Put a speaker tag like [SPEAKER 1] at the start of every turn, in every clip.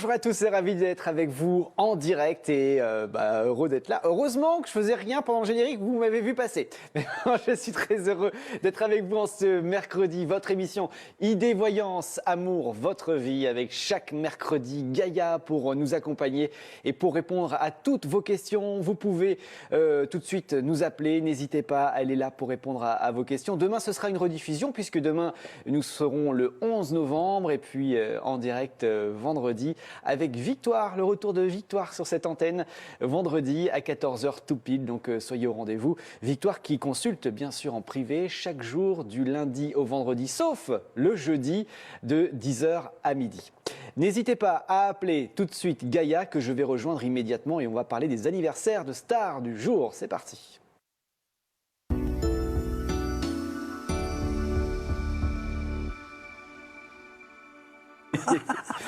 [SPEAKER 1] Bonjour à tous, c'est ravi d'être avec vous en direct et heureux d'être là. Heureusement que je faisais rien pendant le générique, vous m'avez vu passer. Mais je suis très heureux d'être avec vous en ce mercredi. Votre émission Idées, Voyance, Amour, Votre Vie, avec chaque mercredi Gaïa pour nous accompagner et pour répondre à toutes vos questions. Vous pouvez tout de suite nous appeler, n'hésitez pas, elle est là pour répondre à vos questions. Demain, ce sera une rediffusion puisque demain, nous serons le 11 novembre et puis en direct vendredi avec Victoire, le retour de Victoire sur cette antenne vendredi à 14h tout pile, donc soyez au rendez-vous. Victoire qui consulte bien sûr en privé chaque jour du lundi au vendredi, sauf le jeudi de 10h à midi. N'hésitez pas à appeler tout de suite Gaïa que je vais rejoindre immédiatement et on va parler des anniversaires de stars du jour. C'est parti.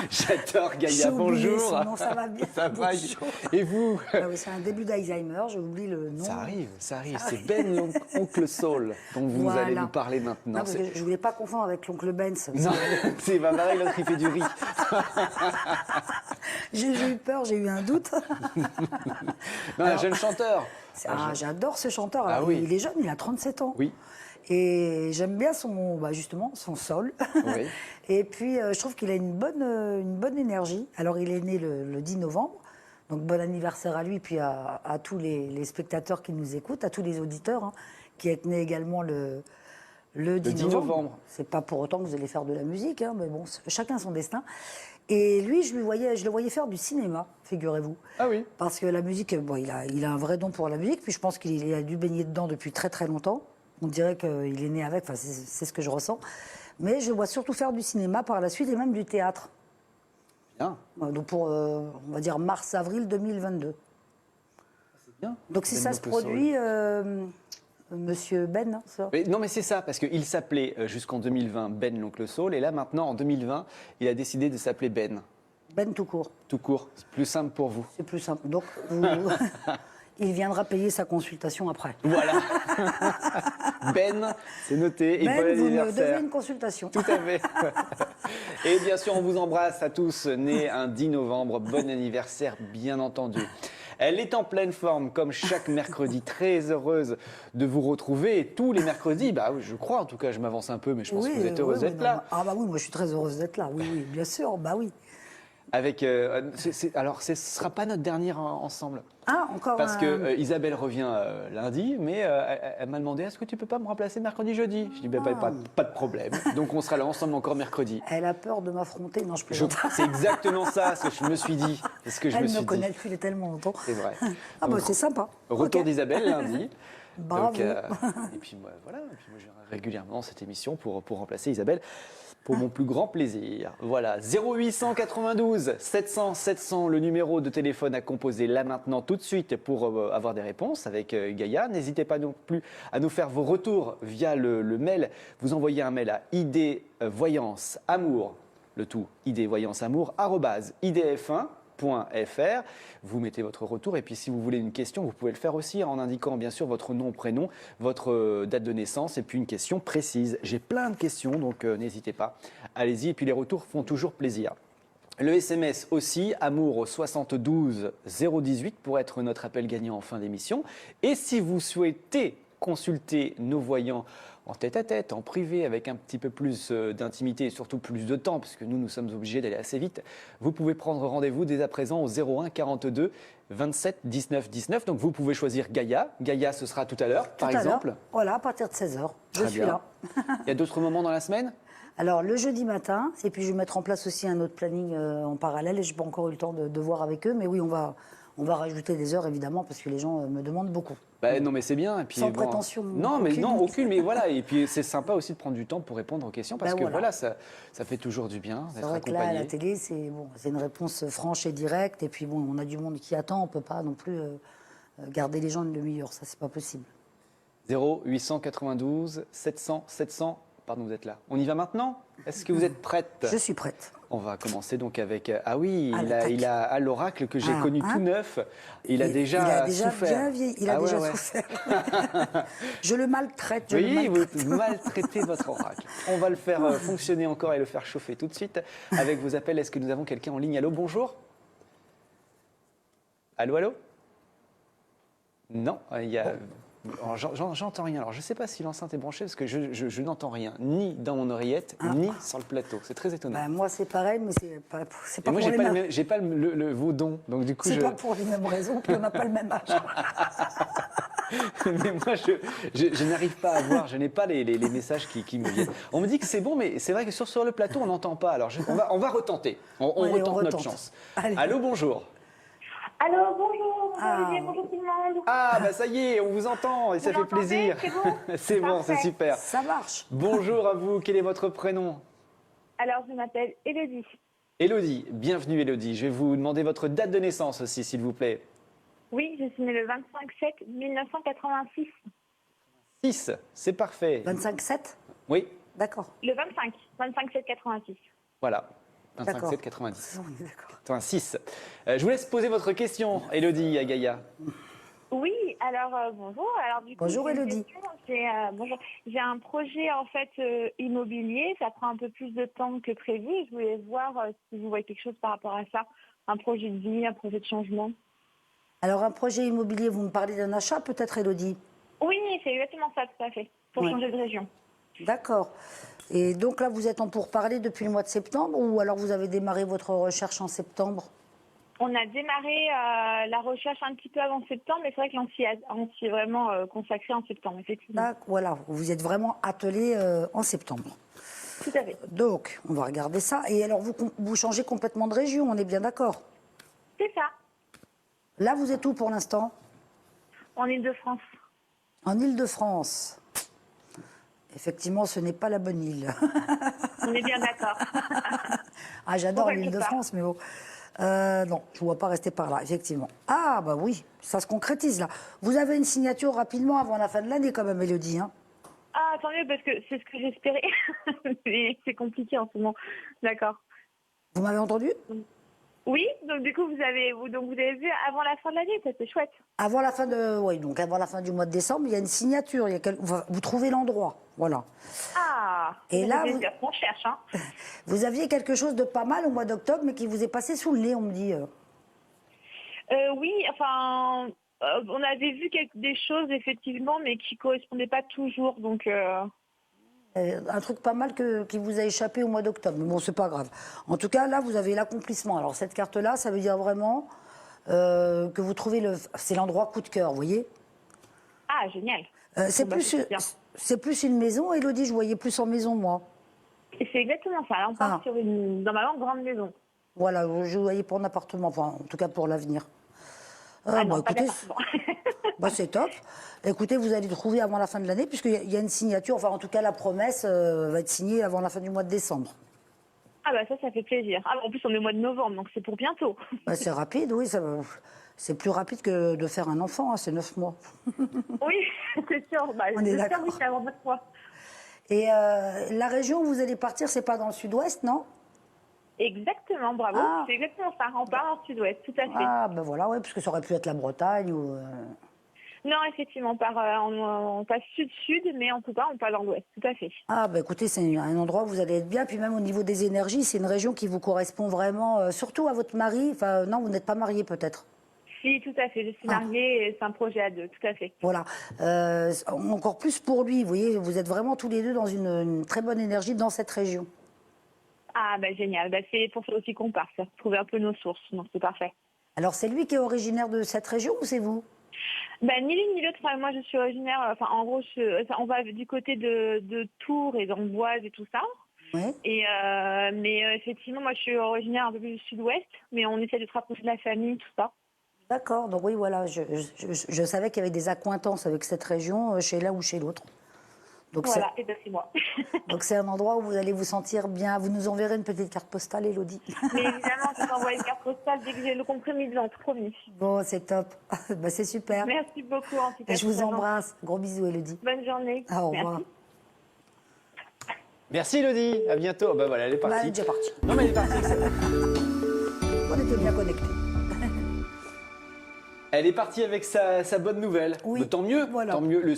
[SPEAKER 1] J'adore Gaïa, bonjour.
[SPEAKER 2] Nom, ça va bien.
[SPEAKER 1] Ça va. Et vous?
[SPEAKER 2] Ah oui, c'est un début d'Alzheimer, j'oublie le nom.
[SPEAKER 1] Ça arrive. C'est Ben, l'oncle Saul, dont vous allez nous parler maintenant.
[SPEAKER 2] Non, parce que je ne voulais pas confondre avec l'oncle Benz.
[SPEAKER 1] Non, c'est pas pareil, l'autre il fait du riz.
[SPEAKER 2] J'ai eu peur, j'ai eu un doute.
[SPEAKER 1] Non, un jeune chanteur.
[SPEAKER 2] J'adore ce chanteur.
[SPEAKER 1] Ah, oui.
[SPEAKER 2] Il est jeune, il a 37 ans.
[SPEAKER 1] Oui.
[SPEAKER 2] Et j'aime bien justement son soul.
[SPEAKER 1] Oui.
[SPEAKER 2] Et puis je trouve qu'il a une bonne énergie. Alors il est né le 10 novembre, donc bon anniversaire à lui, puis à tous les spectateurs qui nous écoutent, à tous les auditeurs, hein, qui est né également le 10 novembre. C'est pas pour autant que vous allez faire de la musique, hein, mais bon, chacun son destin. Et lui, je le voyais faire du cinéma, figurez-vous.
[SPEAKER 1] Ah oui.
[SPEAKER 2] Parce que la musique, bon, il a un vrai don pour la musique, puis je pense qu'il a dû baigner dedans depuis très très longtemps. On dirait qu'il est né avec, enfin c'est ce que je ressens. Mais je le vois surtout faire du cinéma par la suite et même du théâtre.
[SPEAKER 1] Bien.
[SPEAKER 2] Donc pour, on va dire, mars-avril 2022.
[SPEAKER 1] C'est bien.
[SPEAKER 2] Donc si
[SPEAKER 1] Ben
[SPEAKER 2] ça se produit, Monsieur Ben, ça.
[SPEAKER 1] Mais, non mais c'est ça, parce qu'il s'appelait jusqu'en 2020 Ben l'oncle Saul, et là maintenant en 2020, il a décidé de s'appeler Ben.
[SPEAKER 2] Ben tout court.
[SPEAKER 1] Tout court, c'est plus simple pour vous.
[SPEAKER 2] C'est plus simple. Donc il viendra payer sa consultation après.
[SPEAKER 1] Voilà. Ben, c'est noté. Et
[SPEAKER 2] Ben,
[SPEAKER 1] bon
[SPEAKER 2] vous me
[SPEAKER 1] anniversaire.
[SPEAKER 2] devez une consultation.
[SPEAKER 1] Tout à fait. Et bien sûr, on vous embrasse à tous, nés un 10 novembre. Bon anniversaire, bien entendu. Elle est en pleine forme, comme chaque mercredi. Très heureuse de vous retrouver. Et tous les mercredis, bah, je crois, en tout cas, je m'avance un peu, mais je pense que vous êtes heureuse d'être là.
[SPEAKER 2] Ah bah oui, moi je suis très heureuse d'être là. Oui, oui, bien sûr, bah oui.
[SPEAKER 1] Avec, alors, ce ne sera pas notre dernière ensemble.
[SPEAKER 2] Ah, encore
[SPEAKER 1] Parce que Isabelle revient lundi, mais elle m'a demandé est-ce que tu peux pas me remplacer mercredi, jeudi? Je dis pas de problème. Donc on sera là ensemble encore mercredi.
[SPEAKER 2] Elle a peur de m'affronter. Non, je plaisante.
[SPEAKER 1] C'est exactement ça ce que je me suis dit. C'est ce que je
[SPEAKER 2] Elle
[SPEAKER 1] me suis
[SPEAKER 2] me
[SPEAKER 1] dit.
[SPEAKER 2] connaît depuis tellement longtemps.
[SPEAKER 1] C'est vrai.
[SPEAKER 2] Ah bah c'est sympa.
[SPEAKER 1] Retour
[SPEAKER 2] Ok.
[SPEAKER 1] d'Isabelle lundi.
[SPEAKER 2] Bravo.
[SPEAKER 1] Donc, et puis moi, voilà. Et puis moi, j'irai régulièrement cette émission pour remplacer Isabelle. Pour mon plus grand plaisir. Voilà, 0892 700 700, le numéro de téléphone à composer là maintenant tout de suite pour avoir des réponses avec Gaïa. N'hésitez pas non plus à nous faire vos retours via le mail. Vous envoyez un mail à idéesvoyanceamour, le tout, idéesvoyanceamour, @idf1.fr. Vous mettez votre retour et puis si vous voulez une question, vous pouvez le faire aussi en indiquant bien sûr votre nom, prénom, votre date de naissance et puis une question précise. J'ai plein de questions donc n'hésitez pas, allez-y et puis les retours font toujours plaisir. Le SMS aussi, amour au 72 018 pour être notre appel gagnant en fin d'émission. Et si vous souhaitez consulter nos voyants en tête-à-tête, en privé, avec un petit peu plus d'intimité et surtout plus de temps, puisque nous sommes obligés d'aller assez vite, vous pouvez prendre rendez-vous dès à présent au 01 42 27 19 19. Donc vous pouvez choisir Gaïa. Gaïa, ce sera tout à l'heure, par exemple.
[SPEAKER 2] Voilà, à partir de 16h. Je suis là.
[SPEAKER 1] Il y a d'autres moments dans la semaine?
[SPEAKER 2] Alors, le jeudi matin, et puis je vais mettre en place aussi un autre planning en parallèle, et je n'ai pas encore eu le temps de voir avec eux, mais oui, on va rajouter des heures, évidemment, parce que les gens me demandent beaucoup.
[SPEAKER 1] Bah, non, mais c'est bien. Et puis,
[SPEAKER 2] sans prétention.
[SPEAKER 1] Non, mais non, aucune, mais voilà. Et puis, c'est sympa aussi de prendre du temps pour répondre aux questions, parce que voilà, ça fait toujours du bien d'être accompagné.
[SPEAKER 2] C'est vrai que là, à la télé, c'est une réponse franche et directe, et puis bon, on a du monde qui attend, on ne peut pas non plus garder les gens une demi-heure, ça, c'est pas possible.
[SPEAKER 1] 0892 700 700 pardon, vous êtes là. On y va maintenant? Est-ce que vous êtes prête?
[SPEAKER 2] Je suis prête.
[SPEAKER 1] On va commencer donc avec... Ah oui,
[SPEAKER 2] Ah,
[SPEAKER 1] il a à l'oracle que j'ai
[SPEAKER 2] Ah,
[SPEAKER 1] connu
[SPEAKER 2] hein.
[SPEAKER 1] tout neuf. Il a déjà souffert.
[SPEAKER 2] bien vieilli. Il a
[SPEAKER 1] Ah ouais,
[SPEAKER 2] déjà
[SPEAKER 1] ouais.
[SPEAKER 2] souffert. Je le maltraite.
[SPEAKER 1] Vous voyez, vous maltraitez votre oracle. On va le faire fonctionner encore et le faire chauffer tout de suite avec vos appels. Est-ce que nous avons quelqu'un en ligne? Allô, bonjour? Allô, allô? Non, il y a... Alors, j'entends rien. Alors, je ne sais pas si l'enceinte est branchée parce que je n'entends rien, ni dans mon oreillette, ni sur le plateau. C'est très étonnant.
[SPEAKER 2] Bah, moi, c'est pareil, mais c'est pas
[SPEAKER 1] Et moi,
[SPEAKER 2] pour les mêmes.
[SPEAKER 1] j'ai pas vos dons. Donc, du coup,
[SPEAKER 2] C'est pas pour les mêmes raisons, puis on n'a pas le même âge.
[SPEAKER 1] Mais moi, je n'arrive pas à voir, je n'ai pas les messages qui me viennent. On me dit que c'est bon, mais c'est vrai que sur le plateau, on n'entend pas. Alors, on va retenter. On
[SPEAKER 2] Allez,
[SPEAKER 1] retente notre
[SPEAKER 2] retente.
[SPEAKER 1] chance.
[SPEAKER 2] Allez.
[SPEAKER 1] Allô, bonjour.
[SPEAKER 3] Allô, bonjour,
[SPEAKER 2] Ah.
[SPEAKER 3] Olivier, bonjour tout le monde.
[SPEAKER 1] Ah, bah ça y est, on vous entend et ça fait
[SPEAKER 3] m'entendez?
[SPEAKER 1] plaisir.
[SPEAKER 3] C'est bon
[SPEAKER 1] C'est bon, c'est
[SPEAKER 3] Parfait.
[SPEAKER 1] super.
[SPEAKER 2] Ça marche.
[SPEAKER 1] Bonjour à vous, quel est votre prénom?
[SPEAKER 3] Alors, je m'appelle Élodie.
[SPEAKER 1] Élodie, bienvenue Élodie. Je vais vous demander votre date de naissance aussi, s'il vous plaît.
[SPEAKER 3] Oui, je suis née le 25/7/1986.
[SPEAKER 1] 6, c'est parfait.
[SPEAKER 2] 25-7.
[SPEAKER 1] Oui,
[SPEAKER 2] D'accord.
[SPEAKER 3] Le 25/7/86.
[SPEAKER 1] voilà.
[SPEAKER 2] D'accord.
[SPEAKER 1] 27 90.
[SPEAKER 2] Oui, d'accord.
[SPEAKER 1] 86. Je vous laisse poser votre question, Élodie à Gaïa.
[SPEAKER 3] Oui, alors bonjour. Alors, du coup,
[SPEAKER 2] Bonjour,
[SPEAKER 3] j'ai une
[SPEAKER 2] Élodie.
[SPEAKER 3] question. Bonjour. J'ai un projet en fait immobilier. Ça prend un peu plus de temps que prévu. Je voulais voir si vous voyez quelque chose par rapport à ça. Un projet de vie, un projet de changement.
[SPEAKER 2] Alors, un projet immobilier, vous me parlez d'un achat peut-être, Élodie?
[SPEAKER 3] Oui, c'est exactement ça, tout à fait. Pour
[SPEAKER 2] Ouais.
[SPEAKER 3] changer de région.
[SPEAKER 2] D'accord. Et donc là, vous êtes en pourparlers depuis le mois de septembre ou alors vous avez démarré votre recherche en septembre?
[SPEAKER 3] On a démarré la recherche un petit peu avant septembre, mais c'est vrai qu'on s'y est vraiment consacré en septembre, effectivement.
[SPEAKER 2] D'accord, voilà, vous êtes vraiment attelé en septembre.
[SPEAKER 3] Tout à fait.
[SPEAKER 2] Donc, on va regarder ça. Et alors, vous changez complètement de région, on est bien d'accord?
[SPEAKER 3] C'est ça.
[SPEAKER 2] Là, vous êtes où pour l'instant?
[SPEAKER 3] En Ile-de-France.
[SPEAKER 2] En Île-de-France. Effectivement, ce n'est pas la bonne île.
[SPEAKER 3] On est bien d'accord.
[SPEAKER 2] Ah, j'adore
[SPEAKER 3] On va
[SPEAKER 2] l'Île-de-France, mais bon. Non, je ne vois pas rester par là, effectivement. Ah, bah oui, ça se concrétise là. Vous avez une signature rapidement avant la fin de l'année, quand même, Élodie. Hein.
[SPEAKER 3] Ah, tant mieux, parce que c'est ce que j'espérais. Mais c'est compliqué en ce moment. D'accord.
[SPEAKER 2] Vous m'avez entendu?
[SPEAKER 3] Oui, donc du coup, vous avez vu avant la fin de l'année, ça c'est chouette.
[SPEAKER 2] Avant la fin de, oui, donc avant la fin du mois de décembre, il y a une signature. Vous trouvez l'endroit, voilà.
[SPEAKER 3] Ah,
[SPEAKER 2] Et
[SPEAKER 3] ça
[SPEAKER 2] là,
[SPEAKER 3] fait
[SPEAKER 2] vous-
[SPEAKER 3] plaisir qu'on cherche, hein.
[SPEAKER 2] Vous aviez quelque chose de pas mal au mois d'octobre, mais qui vous est passé sous le nez, on me dit.
[SPEAKER 3] Oui, enfin, on avait vu des choses effectivement, mais qui correspondaient pas toujours, donc.
[SPEAKER 2] Un truc pas mal qui vous a échappé au mois d'octobre. Mais bon, c'est pas grave. En tout cas, là, vous avez l'accomplissement. Alors, cette carte-là, ça veut dire vraiment que vous trouvez c'est l'endroit coup de cœur, vous voyez.
[SPEAKER 3] Ah, génial.
[SPEAKER 2] C'est
[SPEAKER 3] Bon, bah,
[SPEAKER 2] plus,
[SPEAKER 3] c'est bien.
[SPEAKER 2] c'est plus une maison, Élodie, je voyais plus en maison, moi.
[SPEAKER 3] Et c'est exactement ça. Là, on part
[SPEAKER 2] Ah.
[SPEAKER 3] sur normalement, grande maison.
[SPEAKER 2] Voilà, je voyais pour un appartement, enfin, en tout cas pour l'avenir.
[SPEAKER 3] Ah non,
[SPEAKER 2] Bah,
[SPEAKER 3] pas
[SPEAKER 2] écoutez,
[SPEAKER 3] d'appartement.
[SPEAKER 2] bah, c'est top. Écoutez, vous allez le trouver avant la fin de l'année, puisqu'il y a une signature, enfin, en tout cas, la promesse va être signée avant la fin du mois de décembre.
[SPEAKER 3] Ah bah ça fait plaisir. Ah, en plus, on est au mois de novembre, donc c'est pour bientôt.
[SPEAKER 2] Bah, c'est rapide, oui, c'est plus rapide que de faire un enfant, hein, c'est 9 mois.
[SPEAKER 3] Oui, c'est sûr. Bah,
[SPEAKER 2] On est
[SPEAKER 3] j'espère,
[SPEAKER 2] d'accord.
[SPEAKER 3] oui, c'est avant votre fois.
[SPEAKER 2] Et la région où vous allez partir, c'est pas dans le sud-ouest, non?
[SPEAKER 3] Exactement, bravo.
[SPEAKER 2] Ah.
[SPEAKER 3] C'est exactement ça. On part en sud-ouest, tout à fait.
[SPEAKER 2] Ah, ben voilà, ouais, parce que ça aurait pu être la Bretagne ou...
[SPEAKER 3] Non, effectivement, on passe sud-sud, mais en tout cas, on part dans l'ouest, tout à fait.
[SPEAKER 2] Ah, ben écoutez, c'est un endroit où vous allez être bien. Puis même au niveau des énergies, c'est une région qui vous correspond vraiment, surtout à votre mari. Enfin, non, vous n'êtes pas marié peut-être.
[SPEAKER 3] Si, tout à fait. Je suis
[SPEAKER 2] Ah.
[SPEAKER 3] mariée et c'est un projet à deux, tout à fait.
[SPEAKER 2] Voilà. Encore plus pour lui, vous voyez, vous êtes vraiment tous les deux dans une très bonne énergie dans cette région.
[SPEAKER 3] Ah, bah génial. Bah, c'est pour ça aussi qu'on part, c'est retrouver un peu nos sources, donc c'est parfait.
[SPEAKER 2] Alors, c'est lui qui est originaire de cette région ou c'est vous?
[SPEAKER 3] Bah, ni l'une ni l'autre. Enfin, moi, je suis originaire. Enfin, en gros, on va du côté de Tours et d'Amboise et tout ça.
[SPEAKER 2] Oui.
[SPEAKER 3] Et mais effectivement, moi, je suis originaire un peu plus du sud-ouest, mais on essaie de se rapprocher de la famille, tout ça.
[SPEAKER 2] D'accord, donc oui, voilà, je savais qu'il y avait des accointances avec cette région, chez l'un ou chez l'autre. Donc
[SPEAKER 3] Voilà, et ben c'est moi.
[SPEAKER 2] donc c'est un endroit où vous allez vous sentir bien. Vous nous enverrez une petite carte postale, Élodie.
[SPEAKER 3] Mais évidemment, je t'envoie une carte postale dès que j'ai le compromis de vente, promis.
[SPEAKER 2] Bon, c'est top. Bah, c'est super.
[SPEAKER 3] Merci beaucoup en tout cas.
[SPEAKER 2] Et je vous
[SPEAKER 3] c'est vraiment-
[SPEAKER 2] embrasse. Gros bisous, Élodie.
[SPEAKER 3] Bonne journée.
[SPEAKER 2] Au revoir.
[SPEAKER 3] Merci.
[SPEAKER 1] Merci Elodie, à bientôt. Bah voilà, elle est
[SPEAKER 2] Bah, elle
[SPEAKER 1] partie.
[SPEAKER 2] est déjà partie.
[SPEAKER 1] Non mais elle est partie.
[SPEAKER 2] On était bien connectés.
[SPEAKER 1] Elle est partie avec sa bonne nouvelle.
[SPEAKER 2] Oui,
[SPEAKER 1] Mais tant mieux,
[SPEAKER 2] voilà.
[SPEAKER 1] tant mieux. Le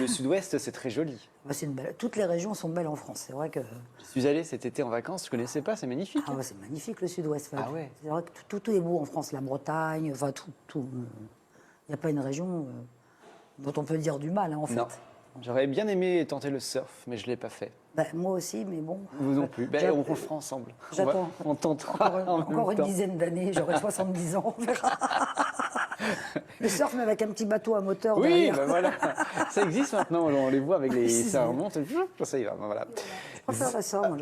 [SPEAKER 1] sud-ouest, c'est très joli.
[SPEAKER 2] Bah, toutes les régions sont belles en France. C'est vrai que
[SPEAKER 1] Je suis allé cet été en vacances, je connaissais pas, c'est magnifique.
[SPEAKER 2] ah ouais, c'est magnifique le sud-ouest.
[SPEAKER 1] Ah ouais.
[SPEAKER 2] C'est vrai que tout est beau en France. La Bretagne, enfin tout. Il n'y a pas une région dont on peut dire du mal, hein, en fait.
[SPEAKER 1] Non. J'aurais bien aimé tenter le surf, mais je ne l'ai pas fait.
[SPEAKER 2] Bah, moi aussi, mais bon.
[SPEAKER 1] Vous non plus. Ben,
[SPEAKER 2] J'a-
[SPEAKER 1] on le fera ensemble.
[SPEAKER 2] J'attends.
[SPEAKER 1] On tentera en
[SPEAKER 2] Encore
[SPEAKER 1] même
[SPEAKER 2] une
[SPEAKER 1] temps.
[SPEAKER 2] dizaine d'années, j'aurai 70 ans, on verra. Le surf, mais avec un petit bateau à moteur
[SPEAKER 1] Oui,
[SPEAKER 2] derrière.
[SPEAKER 1] ben voilà. Ça existe maintenant, on les voit avec les...
[SPEAKER 2] Si,
[SPEAKER 1] Ça
[SPEAKER 2] si.
[SPEAKER 1] remonte, ça y va, ben voilà.
[SPEAKER 2] Je préférerais ça, moi.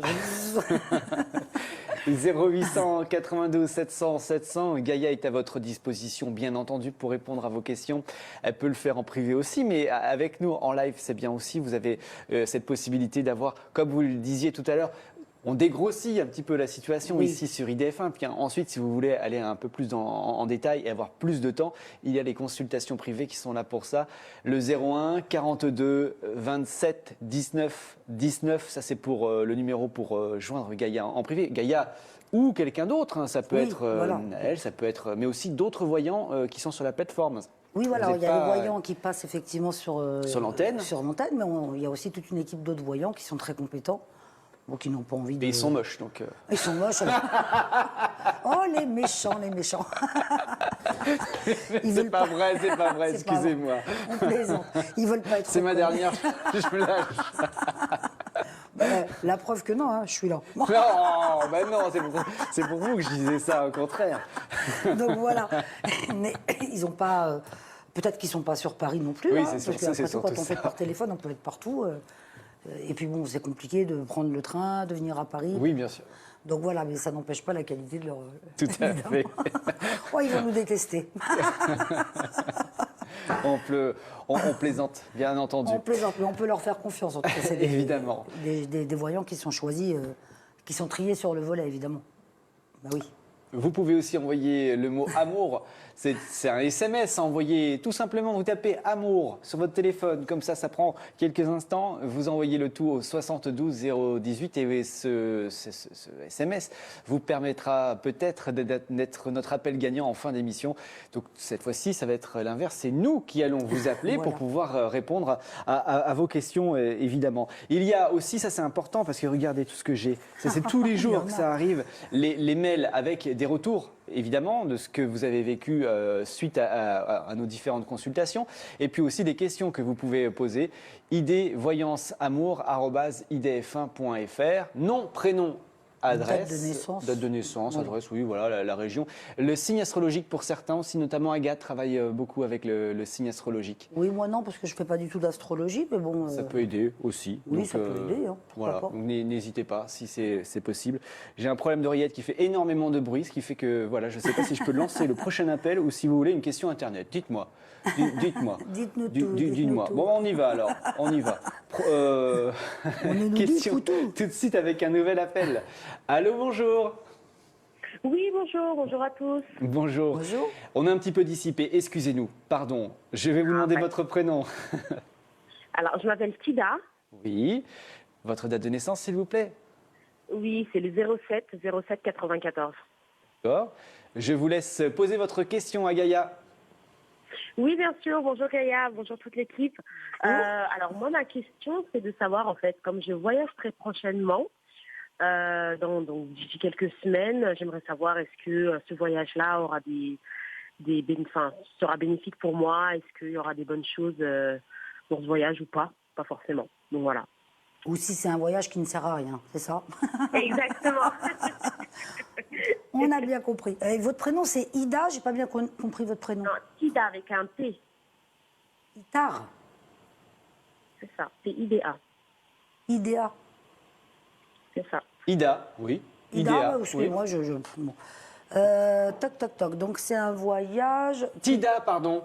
[SPEAKER 1] 0800 92 700 700, Gaïa est à votre disposition, bien entendu, pour répondre à vos questions. Elle peut le faire en privé aussi, mais avec nous en live, c'est bien aussi. Vous avez cette possibilité d'avoir, comme vous le disiez tout à l'heure, on dégrossit un petit peu la situation
[SPEAKER 2] Oui.
[SPEAKER 1] ici sur IDF1. Puis ensuite, si vous voulez aller un peu plus en détail et avoir plus de temps, il y a les consultations privées qui sont là pour ça. Le 01 42 27 19 19, ça c'est pour le numéro pour joindre Gaïa en privé. Gaïa ou quelqu'un d'autre, hein, ça peut
[SPEAKER 2] Oui,
[SPEAKER 1] être
[SPEAKER 2] voilà.
[SPEAKER 1] elle, ça peut être, mais aussi d'autres voyants qui sont sur la plateforme.
[SPEAKER 2] Oui, voilà,
[SPEAKER 1] Vous
[SPEAKER 2] il
[SPEAKER 1] êtes
[SPEAKER 2] y a
[SPEAKER 1] pas-
[SPEAKER 2] les voyants qui passent effectivement sur
[SPEAKER 1] l'antenne.
[SPEAKER 2] Sur l'antenne, mais il y a aussi toute une équipe d'autres voyants qui sont très compétents, bon, qui n'ont pas envie de.
[SPEAKER 1] Et ils sont moches, donc.
[SPEAKER 2] Ils sont moches. Oh, les méchants, les méchants. Ils
[SPEAKER 1] C'est
[SPEAKER 2] veulent
[SPEAKER 1] pas vrai, c'est pas vrai,
[SPEAKER 2] C'est pas vrai.
[SPEAKER 1] excusez-moi.
[SPEAKER 2] On plaisante. Ils veulent pas être.
[SPEAKER 1] C'est ma
[SPEAKER 2] reconnus.
[SPEAKER 1] dernière, je me lâche.
[SPEAKER 2] La preuve que non, hein, je suis là.
[SPEAKER 1] Non, ben non, c'est pour vous que je disais ça, au contraire.
[SPEAKER 2] Donc voilà. Mais ils n'ont pas. Peut-être qu'ils ne sont pas sur Paris non plus.
[SPEAKER 1] Oui,
[SPEAKER 2] hein,
[SPEAKER 1] c'est
[SPEAKER 2] parce
[SPEAKER 1] sûr,
[SPEAKER 2] que
[SPEAKER 1] ça, c'est
[SPEAKER 2] après tout, quand
[SPEAKER 1] surtout
[SPEAKER 2] on fait
[SPEAKER 1] ça.
[SPEAKER 2] par téléphone, on peut être partout. Et puis bon, c'est compliqué de prendre le train, de venir à Paris.
[SPEAKER 1] Oui, bien sûr.
[SPEAKER 2] Donc voilà, mais ça n'empêche pas la qualité de leur.
[SPEAKER 1] Tout à fait.
[SPEAKER 2] Oh, ils vont nous détester.
[SPEAKER 1] On plaisante, bien entendu.
[SPEAKER 2] On plaisante, mais on peut leur faire confiance. En tout cas, c'est
[SPEAKER 1] Évidemment.
[SPEAKER 2] Des voyants qui sont choisis, qui sont triés sur le volet, évidemment. Bah oui.
[SPEAKER 1] Vous pouvez aussi envoyer le mot amour. C'est un SMS à envoyer. Tout simplement, vous tapez amour sur votre téléphone. Comme ça prend quelques instants. Vous envoyez le tout au 72 018 et ce SMS vous permettra peut-être d'être notre appel gagnant en fin d'émission. Donc cette fois-ci, ça va être l'inverse. C'est nous qui allons vous appeler
[SPEAKER 2] Voilà.
[SPEAKER 1] pour pouvoir répondre à vos questions, évidemment. Il y a aussi, ça c'est important parce que regardez tout ce que j'ai. C'est tous les
[SPEAKER 2] Il y
[SPEAKER 1] jours
[SPEAKER 2] en
[SPEAKER 1] que
[SPEAKER 2] a.
[SPEAKER 1] ça arrive. Les mails avec des retours, évidemment, de ce que vous avez vécu suite à nos différentes consultations. Et puis aussi des questions que vous pouvez poser. idvoyanceamour@idf1.fr. Nom, prénom, adresse.
[SPEAKER 2] Date de naissance. Voilà.
[SPEAKER 1] Adresse, oui, voilà, la région. Le signe astrologique pour certains aussi, notamment Agathe travaille beaucoup avec le signe astrologique.
[SPEAKER 2] Oui, moi non, parce que je ne fais pas du tout d'astrologie, mais bon.
[SPEAKER 1] Ça peut aider aussi.
[SPEAKER 2] oui, ça peut aider, hein, pourquoi
[SPEAKER 1] Voilà,
[SPEAKER 2] pas.
[SPEAKER 1] donc n'hésitez pas si c'est possible. J'ai un problème d'oreillette qui fait énormément de bruit, ce qui fait que voilà, je ne sais pas si je peux lancer le prochain appel ou si vous voulez une question internet. Dites-moi. Dites-moi.
[SPEAKER 2] Dites-nous
[SPEAKER 1] Di-
[SPEAKER 2] tout,
[SPEAKER 1] di-
[SPEAKER 2] dites-nous
[SPEAKER 1] Dites-moi.
[SPEAKER 2] tout.
[SPEAKER 1] Bon, on y va alors. On y va.
[SPEAKER 2] On ne nous dit
[SPEAKER 1] question
[SPEAKER 2] tout.
[SPEAKER 1] tout de suite avec un nouvel appel. Allô, bonjour.
[SPEAKER 3] Oui, bonjour à tous.
[SPEAKER 1] Bonjour.
[SPEAKER 2] Bonjour.
[SPEAKER 1] On est un petit peu dissipé. Excusez-nous. Pardon. Je vais vous demander
[SPEAKER 3] ouais.
[SPEAKER 1] votre prénom.
[SPEAKER 3] Alors, je m'appelle Tida.
[SPEAKER 1] Oui. Votre date de naissance, s'il vous plaît.
[SPEAKER 3] Oui, c'est le 07 94.
[SPEAKER 1] D'accord. Je vous laisse poser votre question à Gaïa.
[SPEAKER 3] Oui, bien sûr. Bonjour Kaya, bonjour toute l'équipe. Alors moi, ma question, c'est de savoir en fait, comme je voyage très prochainement, donc d'ici quelques semaines, j'aimerais savoir est-ce que ce voyage-là aura sera bénéfique pour moi. Est-ce qu'il y aura des bonnes choses dans ce voyage ou pas? Pas forcément. Donc voilà.
[SPEAKER 2] Ou si c'est un voyage qui ne sert à rien, c'est ça?
[SPEAKER 3] Exactement.
[SPEAKER 2] On a bien compris. Et votre prénom, c'est Ida, j'ai pas bien compris votre prénom.
[SPEAKER 3] Non, Tida avec un T,
[SPEAKER 2] Itar,
[SPEAKER 3] c'est ça. T-I-D-A,
[SPEAKER 2] Idéa.
[SPEAKER 3] c'est ça.
[SPEAKER 1] Ida, oui.
[SPEAKER 2] Ida,
[SPEAKER 1] Idéa,
[SPEAKER 2] ouais, excusez-moi, bon. Toc. Donc c'est un voyage.
[SPEAKER 1] Tida, pardon.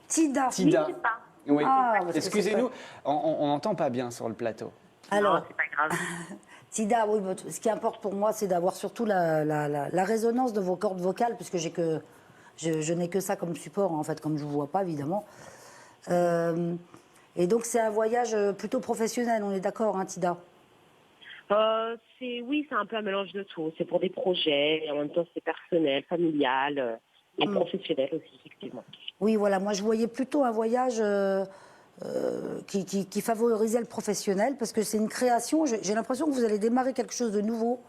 [SPEAKER 2] Tida.
[SPEAKER 1] Tida.
[SPEAKER 3] Oui, c'est ça.
[SPEAKER 1] Oui.
[SPEAKER 2] Ah, parce que
[SPEAKER 1] Excusez-nous, on n'entend pas bien sur le plateau.
[SPEAKER 2] Alors,
[SPEAKER 3] Non, c'est pas grave.
[SPEAKER 2] Tida, oui, ce qui importe pour moi, c'est d'avoir surtout la résonance de vos cordes vocales, puisque je n'ai que ça comme support, en fait, comme je ne vous vois pas, évidemment. Et donc, c'est un voyage plutôt professionnel, on est d'accord, hein, Tida?
[SPEAKER 3] Oui, c'est un peu un mélange de tout. C'est pour des projets, et en même temps c'est personnel, familial et professionnel aussi, effectivement.
[SPEAKER 2] Oui, voilà, moi je voyais plutôt un voyage qui favorisait le professionnel, parce que c'est une création. J'ai l'impression que vous allez démarrer quelque chose de nouveau,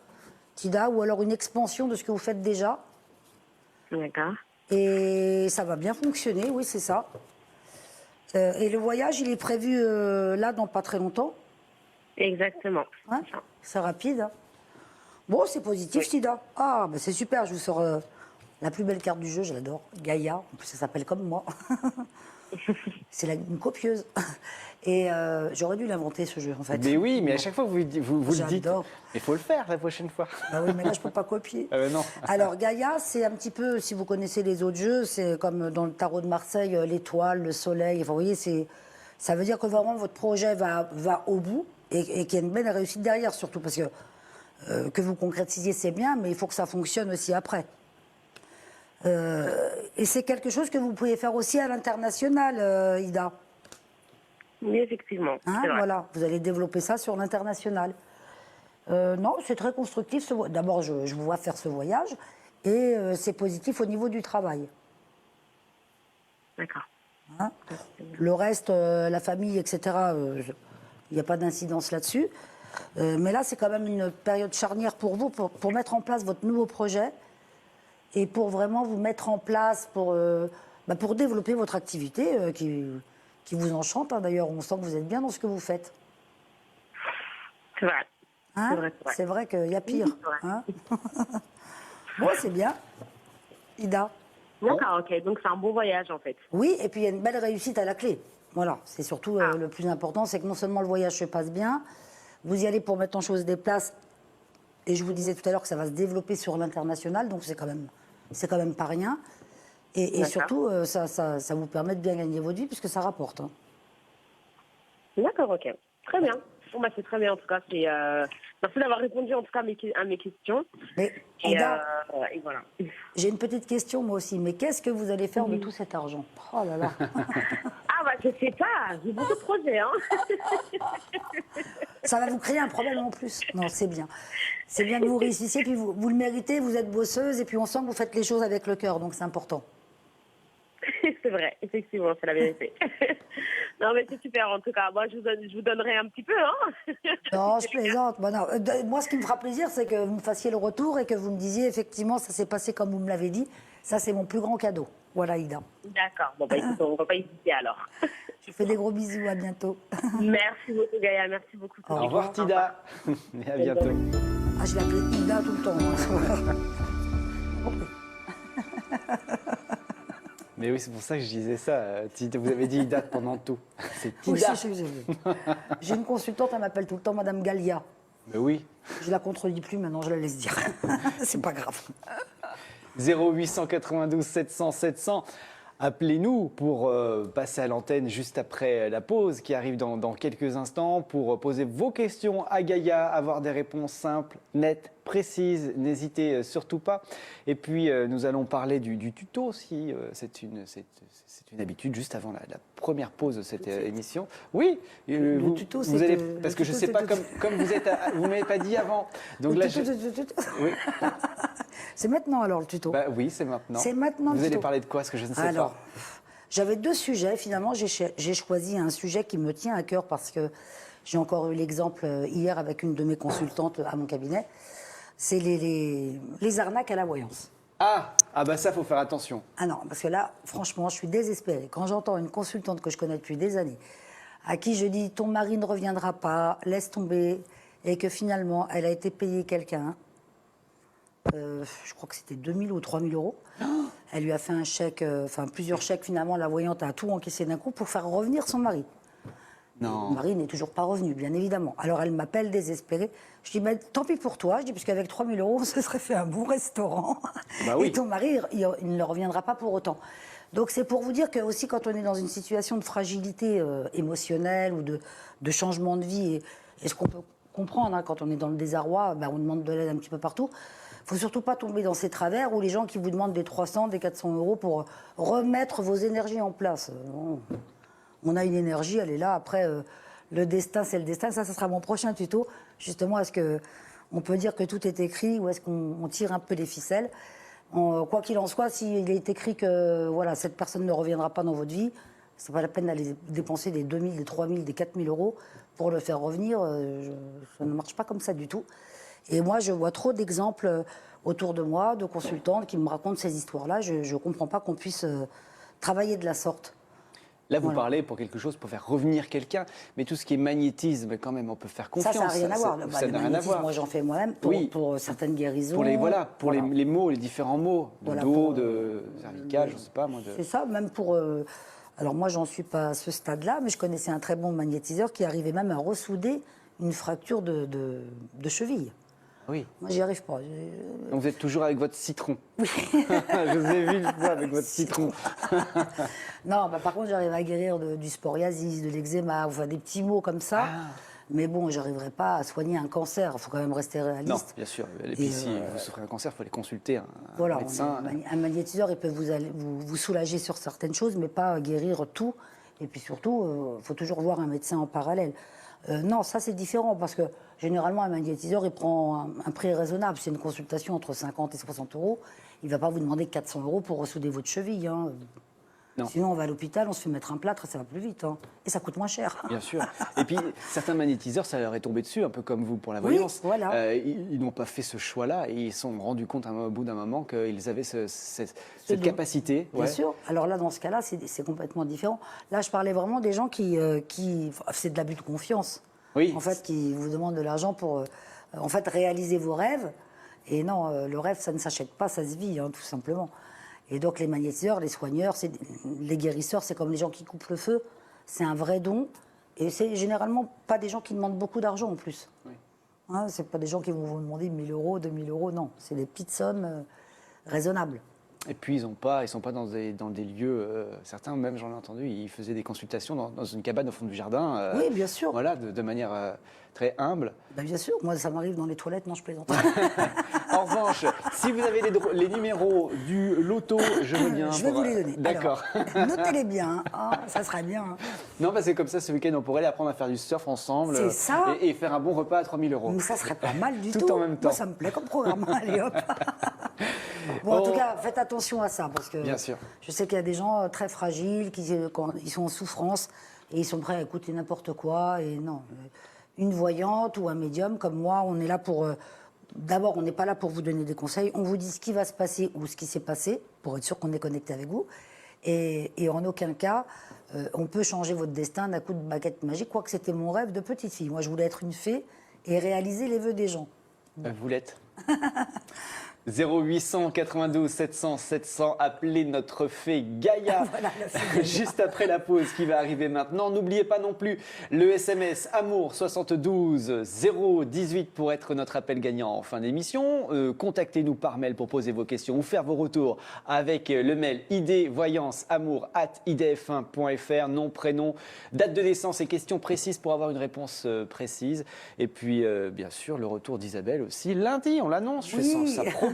[SPEAKER 2] Tida, ou alors une expansion de ce que vous faites déjà.
[SPEAKER 3] D'accord.
[SPEAKER 2] Et ça va bien fonctionner, oui, c'est ça. Et le voyage, il est prévu là, dans pas très longtemps.
[SPEAKER 3] Exactement.
[SPEAKER 2] Hein,
[SPEAKER 3] C'est ça.
[SPEAKER 2] c'est rapide. Hein. Bon, c'est positif,
[SPEAKER 3] Oui.
[SPEAKER 2] Tida. Ah, ben c'est super, je vous sors la plus belle carte du jeu, je l'adore. Gaïa, en plus ça s'appelle comme moi. C'est une copieuse. Et j'aurais dû l'inventer, ce jeu, en fait.
[SPEAKER 1] Mais oui, mais à chaque fois vous le dites.
[SPEAKER 2] J'adore.
[SPEAKER 1] Il faut le faire la prochaine fois.
[SPEAKER 2] Bah oui, mais là, je ne peux pas copier.
[SPEAKER 1] Non.
[SPEAKER 2] Alors, Gaïa, c'est un petit peu, si vous connaissez les autres jeux, c'est comme dans le tarot de Marseille, l'étoile, le soleil. Enfin, vous voyez, ça veut dire que vraiment votre projet va au bout et qu'il y a une belle réussite derrière, surtout parce que vous concrétisiez, c'est bien, mais il faut que ça fonctionne aussi après. Et c'est quelque chose que vous pouvez faire aussi à l'international, Ida.
[SPEAKER 3] Oui, effectivement.
[SPEAKER 2] Hein,
[SPEAKER 3] C'est vrai.
[SPEAKER 2] voilà, vous allez développer ça sur l'international. Non, c'est très constructif. D'abord, je vous vois faire ce voyage et c'est positif au niveau du travail.
[SPEAKER 3] D'accord.
[SPEAKER 2] Hein. Le reste, la famille, etc., il n'y a pas d'incidence là-dessus. Mais là, c'est quand même une période charnière pour vous, pour mettre en place votre nouveau projet et pour vraiment vous mettre en place pour développer votre activité qui vous enchante. Hein. D'ailleurs, on sent que vous êtes bien dans ce que vous faites.
[SPEAKER 3] C'est vrai.
[SPEAKER 2] Hein,
[SPEAKER 3] C'est vrai, c'est vrai.
[SPEAKER 2] c'est vrai qu'il y a pire.
[SPEAKER 3] Oui, c'est vrai.
[SPEAKER 2] Hein. Bon, c'est bien. Ida.
[SPEAKER 3] D'accord, ok. Donc c'est un bon voyage en fait.
[SPEAKER 2] Oui, et puis il y a une belle réussite à la clé. Voilà, c'est surtout le plus important, c'est que non seulement le voyage se passe bien, vous y allez pour mettre en chose des places, et je vous disais tout à l'heure que ça va se développer sur l'international, donc c'est quand même pas rien. Et
[SPEAKER 3] D'accord.
[SPEAKER 2] surtout, ça vous permet de bien gagner votre vie, puisque ça rapporte. Hein.
[SPEAKER 3] D'accord, ok. Très bien. Bon, bah, c'est très bien en tout cas. Merci d'avoir répondu en tout cas à mes questions.
[SPEAKER 2] Mais
[SPEAKER 3] Et,
[SPEAKER 2] Ida,
[SPEAKER 3] et voilà.
[SPEAKER 2] j'ai une petite question moi aussi, mais qu'est-ce que vous allez faire de tout cet argent? Oh là là.
[SPEAKER 3] Ah bah je sais pas, j'ai beaucoup de projets. Hein.
[SPEAKER 2] Ça va vous créer un problème en plus. Non, c'est bien. C'est bien que vous réussissiez, puis vous le méritez, vous êtes bosseuse, et puis on sent que vous faites les choses avec le cœur, donc c'est important.
[SPEAKER 3] C'est vrai, effectivement, c'est la vérité. Non mais c'est super en tout cas. Moi je vous donnerai un petit peu. Hein.
[SPEAKER 2] Non, je plaisante. Bon, non. Moi, ce qui me fera plaisir, c'est que vous me fassiez le retour et que vous me disiez, effectivement, ça s'est passé comme vous me l'avez dit. Ça, c'est mon plus grand cadeau. Voilà, Ida.
[SPEAKER 3] D'accord, bon bah écoute, on va pas hésiter alors.
[SPEAKER 2] Je vous fais des gros bisous, à bientôt.
[SPEAKER 3] Merci beaucoup Gaïa, merci beaucoup.
[SPEAKER 2] Au
[SPEAKER 1] Au revoir Tida. Et à bientôt.
[SPEAKER 2] Ah, je l'appelais Ida tout le temps.
[SPEAKER 1] Mais oui, c'est pour ça que je disais ça. Tida, vous avez dit Ida pendant tout. C'est
[SPEAKER 2] Oui,
[SPEAKER 1] Tida.
[SPEAKER 2] j'ai une consultante, elle m'appelle tout le temps Madame Galia.
[SPEAKER 1] Mais oui.
[SPEAKER 2] Je la contredis plus, maintenant je la laisse dire. C'est pas grave.
[SPEAKER 1] 0892 700 700. Appelez-nous pour passer à l'antenne juste après la pause qui arrive dans quelques instants pour poser vos questions à Gaïa, avoir des réponses simples, nettes, précises. N'hésitez surtout pas. Et puis nous allons parler du tuto aussi. C'est une habitude juste avant la première pause de cette émission. Oui,
[SPEAKER 2] Le tuto,
[SPEAKER 1] vous
[SPEAKER 2] c'est
[SPEAKER 1] allez,
[SPEAKER 2] que-
[SPEAKER 1] parce
[SPEAKER 2] le
[SPEAKER 1] que je
[SPEAKER 2] tuto,
[SPEAKER 1] sais
[SPEAKER 2] c'est
[SPEAKER 1] pas
[SPEAKER 2] tout-
[SPEAKER 1] comme vous m'avez pas dit avant. Donc là, oui.
[SPEAKER 2] C'est maintenant alors le tuto.
[SPEAKER 1] Bah oui, c'est maintenant.
[SPEAKER 2] C'est maintenant le
[SPEAKER 1] Vous allez
[SPEAKER 2] tuto.
[SPEAKER 1] parler de quoi? Parce que je ne sais
[SPEAKER 2] Alors,
[SPEAKER 1] pas.
[SPEAKER 2] j'avais deux sujets. Finalement, j'ai choisi un sujet qui me tient à cœur parce que j'ai encore eu l'exemple hier avec une de mes consultantes à mon cabinet. C'est les arnaques à la voyance.
[SPEAKER 1] Ah bah ça, faut faire attention.
[SPEAKER 2] Ah non, parce que là, franchement, je suis désespérée. Quand j'entends une consultante que je connais depuis des années, à qui je dis ton mari ne reviendra pas, laisse tomber, et que finalement, elle a été payée quelqu'un, je crois que c'était 2000 ou 3000 euros. Elle lui a fait un chèque, plusieurs chèques finalement, la voyante a tout encaissé d'un coup pour faire revenir son mari.
[SPEAKER 1] Non.
[SPEAKER 2] Le mari n'est toujours pas revenu, bien évidemment. Alors elle m'appelle désespérée. Je dis, tant pis pour toi. Je dis, puisqu'avec 3000 euros, on se serait fait un bon restaurant.
[SPEAKER 1] Bah oui.
[SPEAKER 2] Et ton mari, il ne reviendra pas pour autant. Donc c'est pour vous dire que aussi quand on est dans une situation de fragilité émotionnelle ou de changement de vie, et ce qu'on peut comprendre hein, quand on est dans le désarroi, on demande de l'aide un petit peu partout. Il ne faut surtout pas tomber dans ces travers où les gens qui vous demandent des 300, des 400 euros pour remettre vos énergies en place. On a une énergie, elle est là. Après, Le destin, c'est le destin. Ça sera mon prochain tuto. Justement, est-ce qu'on peut dire que tout est écrit ou est-ce qu'on tire un peu les ficelles? Quoi qu'il en soit, s'il est écrit que voilà, cette personne ne reviendra pas dans votre vie, c'est pas la peine d'aller dépenser des 2 000, des 3 000, des 4 000 euros pour le faire revenir. Ça ne marche pas comme ça du tout. Et moi, je vois trop d'exemples autour de moi, de consultants qui me racontent ces histoires-là. Je ne comprends pas qu'on puisse travailler de la sorte.
[SPEAKER 1] Là, vous
[SPEAKER 2] Voilà.
[SPEAKER 1] parlez pour quelque chose, pour faire revenir quelqu'un, mais tout ce qui est magnétisme, quand même, on peut faire confiance.
[SPEAKER 2] Ça n'a rien à voir.
[SPEAKER 1] Ça
[SPEAKER 2] Le
[SPEAKER 1] n'a rien à
[SPEAKER 2] magnétisme,
[SPEAKER 1] voir.
[SPEAKER 2] moi, j'en fais moi-même pour certaines guérisons.
[SPEAKER 1] Pour les
[SPEAKER 2] Voilà.
[SPEAKER 1] les mots, les différents mots, de
[SPEAKER 2] Voilà,
[SPEAKER 1] dos,
[SPEAKER 2] pour,
[SPEAKER 1] de cervical, je sais pas moi.
[SPEAKER 2] C'est ça, même pour... alors moi, j'en suis pas à ce stade-là, mais je connaissais un très bon magnétiseur qui arrivait même à ressouder une fracture de cheville.
[SPEAKER 1] Oui.
[SPEAKER 2] Moi, j'y arrive pas.
[SPEAKER 1] Donc vous êtes toujours avec votre citron. Oui. Je vous ai vu une fois avec votre citron.
[SPEAKER 2] Non, bah, par contre, j'arrive à guérir du psoriasis, de l'eczéma, enfin des petits mots comme ça.
[SPEAKER 1] Ah.
[SPEAKER 2] Mais bon, j'arriverai pas à soigner un cancer. Il faut quand même rester réaliste.
[SPEAKER 1] Non, bien sûr. Et puis si vous souffrez d'un cancer, il faut aller consulter un
[SPEAKER 2] Voilà,
[SPEAKER 1] médecin.
[SPEAKER 2] un magnétiseur, il peut vous soulager sur certaines choses, mais pas guérir tout. Et puis surtout, il faut toujours voir un médecin en parallèle. Non, ça c'est différent parce que généralement un magnétiseur, il prend un prix raisonnable. C'est une consultation entre 50 et 60 euros. Il ne va pas vous demander 400 euros pour ressouder votre cheville. Hein.
[SPEAKER 1] Non.
[SPEAKER 2] Sinon, on va à l'hôpital, on se fait mettre un plâtre, ça va plus vite. Hein. Et ça coûte moins cher.
[SPEAKER 1] Bien sûr. Et puis, certains magnétiseurs, ça leur est tombé dessus, un peu comme vous pour la
[SPEAKER 2] Oui,
[SPEAKER 1] voyance.
[SPEAKER 2] voilà.
[SPEAKER 1] Ils n'ont pas fait ce choix-là et ils se sont rendus compte au bout d'un moment qu'ils avaient cette
[SPEAKER 2] don.
[SPEAKER 1] capacité.
[SPEAKER 2] Bien sûr. Alors là, dans ce cas-là, c'est complètement différent. Là, je parlais vraiment des gens qui c'est de l'abus de confiance.
[SPEAKER 1] Oui.
[SPEAKER 2] En fait, qui vous demandent de l'argent pour en fait, réaliser vos rêves. Et non, le rêve, ça ne s'achète pas, ça se vit, hein, tout simplement. Et donc, les magnétiseurs, les soigneurs, les guérisseurs, c'est comme les gens qui coupent le feu. C'est un vrai don. Et c'est généralement pas des gens qui demandent beaucoup d'argent en plus.
[SPEAKER 1] Oui.
[SPEAKER 2] Hein, c'est pas des gens qui vont vous demander 1 000 euros, 2 000 euros. Non, c'est des petites sommes raisonnables.
[SPEAKER 1] Et puis, ils sont pas dans des lieux. Certains, même j'en ai entendu, ils faisaient des consultations dans une cabane au fond du jardin.
[SPEAKER 2] Oui, bien sûr.
[SPEAKER 1] Voilà, de manière très humble.
[SPEAKER 2] Ben, bien sûr. Moi, ça m'arrive dans les toilettes. Non, je plaisante.
[SPEAKER 1] En revanche, si vous avez les numéros du loto, je veux bien.
[SPEAKER 2] Je vais vous les donner.
[SPEAKER 1] D'accord.
[SPEAKER 2] Alors, notez-les bien. Hein, ça sera bien. Hein.
[SPEAKER 1] Non, parce que comme ça, ce week-end, on pourrait aller apprendre à faire du surf ensemble.
[SPEAKER 2] C'est ça.
[SPEAKER 1] Et faire un bon repas à 3 000 euros.
[SPEAKER 2] Mais ça serait pas mal du tout.
[SPEAKER 1] Tout en même temps.
[SPEAKER 2] Moi, ça me plaît comme programme. Allez, hop. Bon, en tout cas, faites attention à ça. Parce que
[SPEAKER 1] Bien sûr.
[SPEAKER 2] je sais qu'il y a des gens très fragiles, quand ils sont en souffrance et ils sont prêts à écouter n'importe quoi. Et non, une voyante ou un médium comme moi, on est là pour... D'abord, on n'est pas là pour vous donner des conseils. On vous dit ce qui va se passer ou ce qui s'est passé pour être sûr qu'on est connecté avec vous. Et en aucun cas, on peut changer votre destin d'un coup de baguette magique. Quoique c'était mon rêve de petite fille. Moi, je voulais être une fée et réaliser les vœux des gens.
[SPEAKER 1] Vous l'êtes. 0800 92 700 700, appelez notre fée Gaïa.
[SPEAKER 2] Voilà, la fée Gaïa.
[SPEAKER 1] Juste après la pause qui va arriver maintenant. N'oubliez pas non plus le SMS Amour 72 018 pour être notre appel gagnant en fin d'émission. Contactez-nous par mail pour poser vos questions ou faire vos retours avec le mail idvoyanceamour@idf1.fr. Nom, prénom, date de naissance et questions précises pour avoir une réponse précise. Et puis, bien sûr, le retour d'Isabelle aussi lundi, on l'annonce. Je fais sa promo.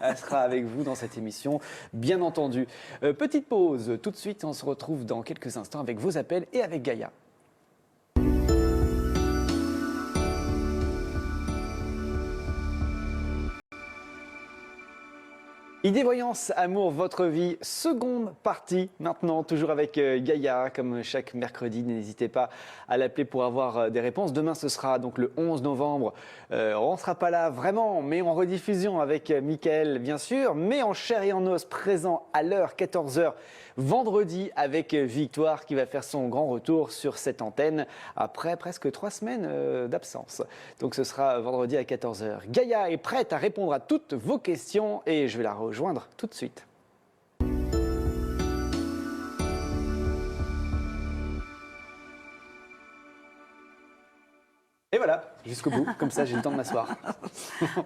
[SPEAKER 1] Elle sera avec vous dans cette émission, bien entendu. Petite pause, tout de suite, on se retrouve dans quelques instants avec vos appels et avec Gaïa. Idée Voyance, Amour, votre vie, seconde partie maintenant, toujours avec Gaïa, comme chaque mercredi. N'hésitez pas à l'appeler pour avoir des réponses. Demain, ce sera donc le 11 novembre. On ne sera pas là vraiment, mais en rediffusion avec Mickaël, bien sûr, mais en chair et en os, présent à l'heure 14h, vendredi, avec Victoire qui va faire son grand retour sur cette antenne après presque 3 semaines d'absence. Donc ce sera vendredi à 14h. Gaïa est prête à répondre à toutes vos questions et je vais la rejoindre tout de suite. Et voilà, jusqu'au bout, comme ça j'ai le temps de m'asseoir.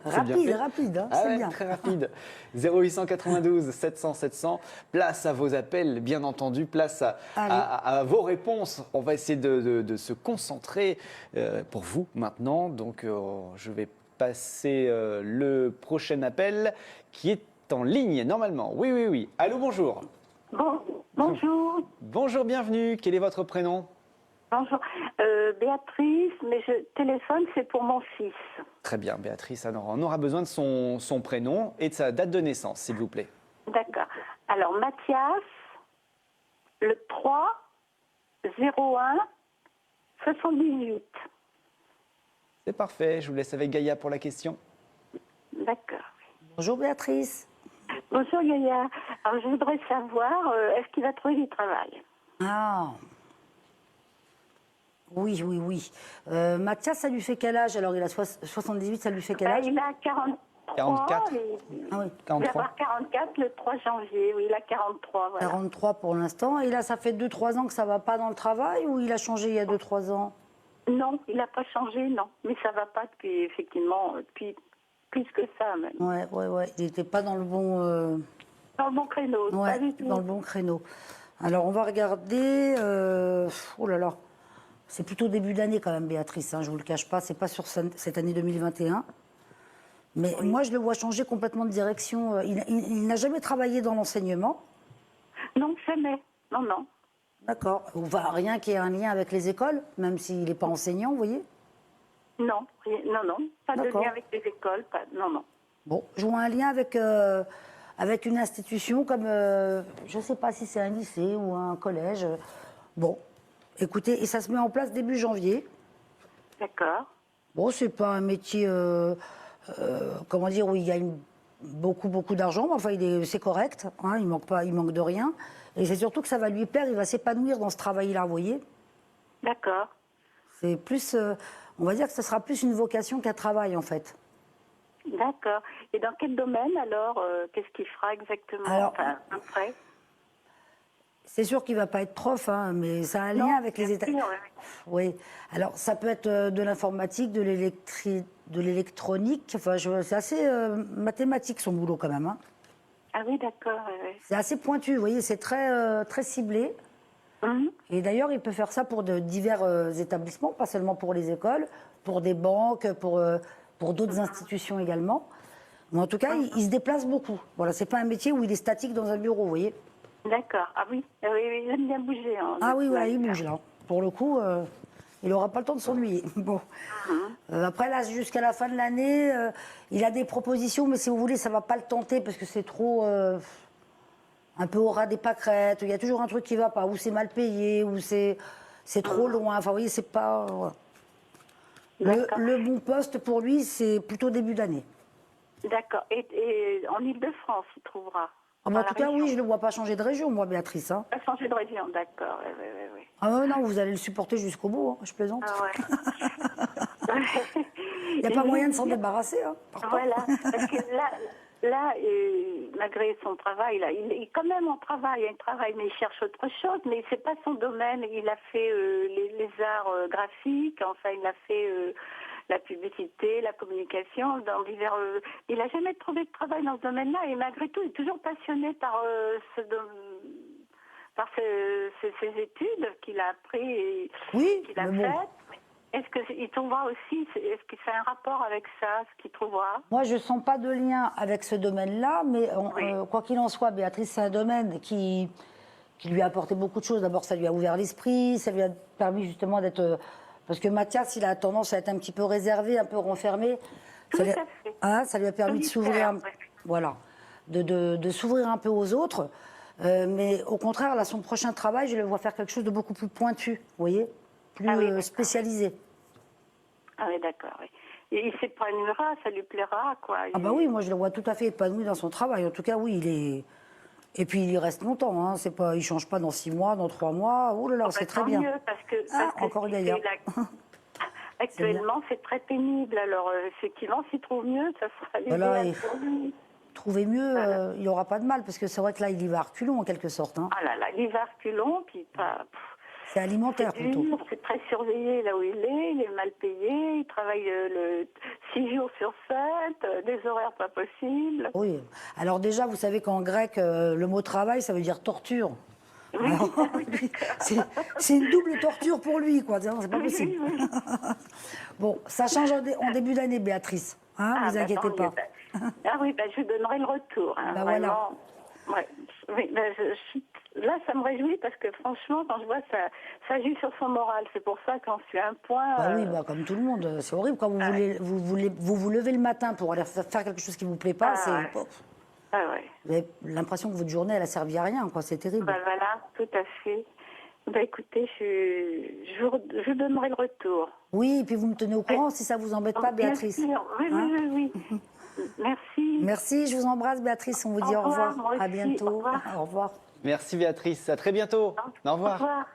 [SPEAKER 2] Rapide, hein,
[SPEAKER 1] Ah
[SPEAKER 2] c'est
[SPEAKER 1] ouais,
[SPEAKER 2] bien.
[SPEAKER 1] très rapide. 0892 700 700. Place à vos appels, bien entendu. Place à vos réponses. On va essayer de se concentrer pour vous maintenant. Donc je vais passer le prochain appel qui est en ligne normalement. Oui, oui, oui. Allô, bonjour.
[SPEAKER 4] Bonjour,
[SPEAKER 1] Bonjour, bienvenue. Quel est votre prénom?
[SPEAKER 4] Bonjour. Béatrice, mais je téléphone, c'est pour mon fils.
[SPEAKER 1] Très bien, Béatrice. Alors, on aura besoin de son prénom et de sa date de naissance, s'il vous plaît.
[SPEAKER 4] D'accord. Alors, Mathias, le 3 01 78.
[SPEAKER 1] C'est parfait. Je vous laisse avec Gaïa pour la question.
[SPEAKER 4] D'accord.
[SPEAKER 2] Bonjour Béatrice.
[SPEAKER 4] Bonjour Gaïa. Alors, je voudrais savoir, est-ce qu'il va trouver du travail?
[SPEAKER 2] Ah. Oui, oui, oui. Mathias, ça lui fait quel âge? Alors, il a 78, ça lui fait quel âge?
[SPEAKER 4] Il a 43.
[SPEAKER 1] 44.
[SPEAKER 2] Ah oui.
[SPEAKER 4] Il va
[SPEAKER 1] 43.
[SPEAKER 4] avoir 44 le 3 janvier. Oui, il a 43. Voilà.
[SPEAKER 2] 43 pour l'instant. Et là, ça fait 2-3 ans que ça va pas dans le travail ou il a changé il y a 2-3 ans?
[SPEAKER 4] Non, il n'a pas changé, non. Mais ça va pas depuis, effectivement, depuis plus que ça même.
[SPEAKER 2] Ouais, ouais, ouais. Il n'était pas dans le bon...
[SPEAKER 4] Dans le bon créneau,
[SPEAKER 2] Ouais,
[SPEAKER 4] pas du tout.
[SPEAKER 2] dans le bon créneau. Alors, on va regarder... Oh là là. C'est plutôt début d'année quand même, Béatrice. Hein, je vous le cache pas. C'est pas sur cette année 2021. Mais moi, je le vois changer complètement de direction. Il n'a jamais travaillé dans l'enseignement.
[SPEAKER 4] Non, jamais. Non, non.
[SPEAKER 2] D'accord. Enfin, rien qui ait un lien avec les écoles, même s'il n'est pas enseignant, vous voyez.
[SPEAKER 4] Non, non, non. Pas de
[SPEAKER 2] D'accord.
[SPEAKER 4] lien avec les écoles. Pas, non, non.
[SPEAKER 2] Bon, je vois un lien avec une institution comme, je ne sais pas si c'est un lycée ou un collège. Bon, écoutez, et ça se met en place début janvier.
[SPEAKER 4] D'accord.
[SPEAKER 2] Bon, c'est pas un métier, comment dire, où il y a beaucoup d'argent, mais enfin, c'est correct, hein, il manque de rien. Et c'est surtout que ça va lui plaire, il va s'épanouir dans ce travail-là, vous voyez.
[SPEAKER 4] D'accord.
[SPEAKER 2] C'est plus, on va dire que ce sera plus une vocation qu'un travail, en fait.
[SPEAKER 4] D'accord. Et dans quel domaine alors qu'est-ce qu'il fera exactement?
[SPEAKER 2] Alors,
[SPEAKER 4] enfin, après.
[SPEAKER 2] C'est sûr qu'il ne va pas être prof, hein, mais ça a un
[SPEAKER 4] Non,
[SPEAKER 2] lien avec les
[SPEAKER 4] bien
[SPEAKER 2] états.
[SPEAKER 4] sûr,
[SPEAKER 2] Oui. Alors, ça peut être de l'informatique, de l'électronique. Enfin, c'est assez mathématique son boulot quand même. Hein.
[SPEAKER 4] Ah oui, d'accord.
[SPEAKER 2] C'est assez pointu, vous voyez, c'est très ciblé.
[SPEAKER 4] Mhm.
[SPEAKER 2] Et d'ailleurs, il peut faire ça pour de divers établissements, pas seulement pour les écoles, pour des banques, pour d'autres institutions également. Mais en tout cas, il se déplace beaucoup. Voilà, c'est pas un métier où il est statique dans un bureau, vous voyez.
[SPEAKER 4] D'accord. Ah oui, oui, oui, il aime bien bouger. Hein,
[SPEAKER 2] Ah oui, voilà, il bouge là. Pour le coup, il n'aura pas le temps de s'ennuyer. Bon. Après, là, jusqu'à la fin de l'année, il a des propositions, mais si vous voulez, ça ne va pas le tenter parce que c'est trop. Un peu au ras des pâquerettes. Il y a toujours un truc qui ne va pas, ou c'est mal payé, ou c'est trop loin. Enfin, vous voyez, c'est pas. Voilà. Le bon poste pour lui, c'est plutôt début d'année.
[SPEAKER 4] D'accord. Et en Ile-de-France, il trouvera.
[SPEAKER 2] Ah, en tout cas, oui, je ne le vois pas changer de région, moi, Béatrice. Hein.
[SPEAKER 4] Pas changer de région, d'accord. Oui, oui, oui.
[SPEAKER 2] Ah non, vous allez le supporter jusqu'au bout, hein, je plaisante.
[SPEAKER 4] Ah ouais.
[SPEAKER 2] Il n'y a pas moyen de s'en débarrasser. Hein,
[SPEAKER 4] voilà, parce que là malgré son travail, là, il est quand même en travail, il travaille, mais il cherche autre chose, mais c'est pas son domaine. Il a fait les arts graphiques, enfin, il a fait la publicité, la communication, dans divers. Il n'a jamais trouvé de travail dans ce domaine-là, et malgré tout, il est toujours passionné par ces études qu'il a appris et
[SPEAKER 2] oui,
[SPEAKER 4] qu'il a faites. Est-ce qu'il trouvera aussi, est-ce que c'est un rapport avec ça, ce qu'il trouvera?
[SPEAKER 2] Moi, je ne sens pas de lien avec ce domaine-là, mais quoi qu'il en soit, Béatrice, c'est un domaine qui lui a apporté beaucoup de choses. D'abord, ça lui a ouvert l'esprit, ça lui a permis justement d'être... Parce que Mathias, il a tendance à être un petit peu réservé, un peu renfermé.
[SPEAKER 4] Tout à fait.
[SPEAKER 2] Hein, ça lui a permis de s'ouvrir, voilà, de s'ouvrir un peu aux autres. Mais au contraire, là, son prochain travail, je le vois faire quelque chose de beaucoup plus pointu, vous voyez, plus spécialisé.
[SPEAKER 4] Ah oui, d'accord, oui. Et il s'épanouira, ça lui plaira, quoi.
[SPEAKER 2] Ah bah oui, moi je le vois tout à fait épanoui dans son travail. En tout cas, oui, il est... Et puis il y reste longtemps, hein. C'est pas... il ne change pas dans 6 mois, dans 3 mois. Oh là là, c'est très bien.
[SPEAKER 4] Mieux, parce que
[SPEAKER 2] encore Gaïa.
[SPEAKER 4] Actuellement, c'est très pénible. Alors, effectivement, s'il trouve mieux, ça sera l'idéal pour lui.
[SPEAKER 2] Trouver mieux, il n'aura pas de mal, parce que c'est vrai que là, il y va à reculons, en quelque sorte. Hein.
[SPEAKER 4] Ah là là, il va à reculons, puis pas...
[SPEAKER 2] C'est alimentaire, plutôt.
[SPEAKER 4] C'est très surveillé là où il est mal payé, il travaille 6 jours sur 7, des horaires pas possibles.
[SPEAKER 2] Oui. Alors déjà, vous savez qu'en grec, le mot travail, ça veut dire torture.
[SPEAKER 4] Oui,
[SPEAKER 2] c'est une double torture pour lui, quoi. C'est pas possible.
[SPEAKER 4] Oui.
[SPEAKER 2] Bon, ça change en début d'année, Béatrice. Hein, vous inquiétez pas.
[SPEAKER 4] Ah oui, je vous donnerai le retour. Hein,
[SPEAKER 2] bah
[SPEAKER 4] vraiment.
[SPEAKER 2] Voilà.
[SPEAKER 4] Ouais. Oui, ben, là, ça me réjouit parce que franchement, quand je vois ça joue sur son moral. C'est pour ça qu'en suis à un point.
[SPEAKER 2] Bah oui, bah, comme tout le monde, c'est horrible quand vous levez le matin pour aller faire quelque chose qui vous plaît pas,
[SPEAKER 4] Ah, ouais. Ah ouais.
[SPEAKER 2] vous avez l'impression que votre journée elle a servi à rien, quoi. C'est terrible.
[SPEAKER 4] Ben, voilà, tout à fait. Ben, écoutez, je donnerai le retour.
[SPEAKER 2] Oui, et puis vous me tenez au courant si ça vous embête pas,
[SPEAKER 4] Bien
[SPEAKER 2] Béatrice.
[SPEAKER 4] sûr. Oui,
[SPEAKER 2] Hein?
[SPEAKER 4] oui, oui, oui. Merci.
[SPEAKER 2] Merci, je vous embrasse, Béatrice. On vous dit au revoir.
[SPEAKER 4] Moi
[SPEAKER 2] À
[SPEAKER 4] aussi,
[SPEAKER 2] bientôt.
[SPEAKER 4] au revoir.
[SPEAKER 2] Au revoir.
[SPEAKER 1] Merci Béatrice, à très bientôt. Au revoir.
[SPEAKER 4] Au revoir.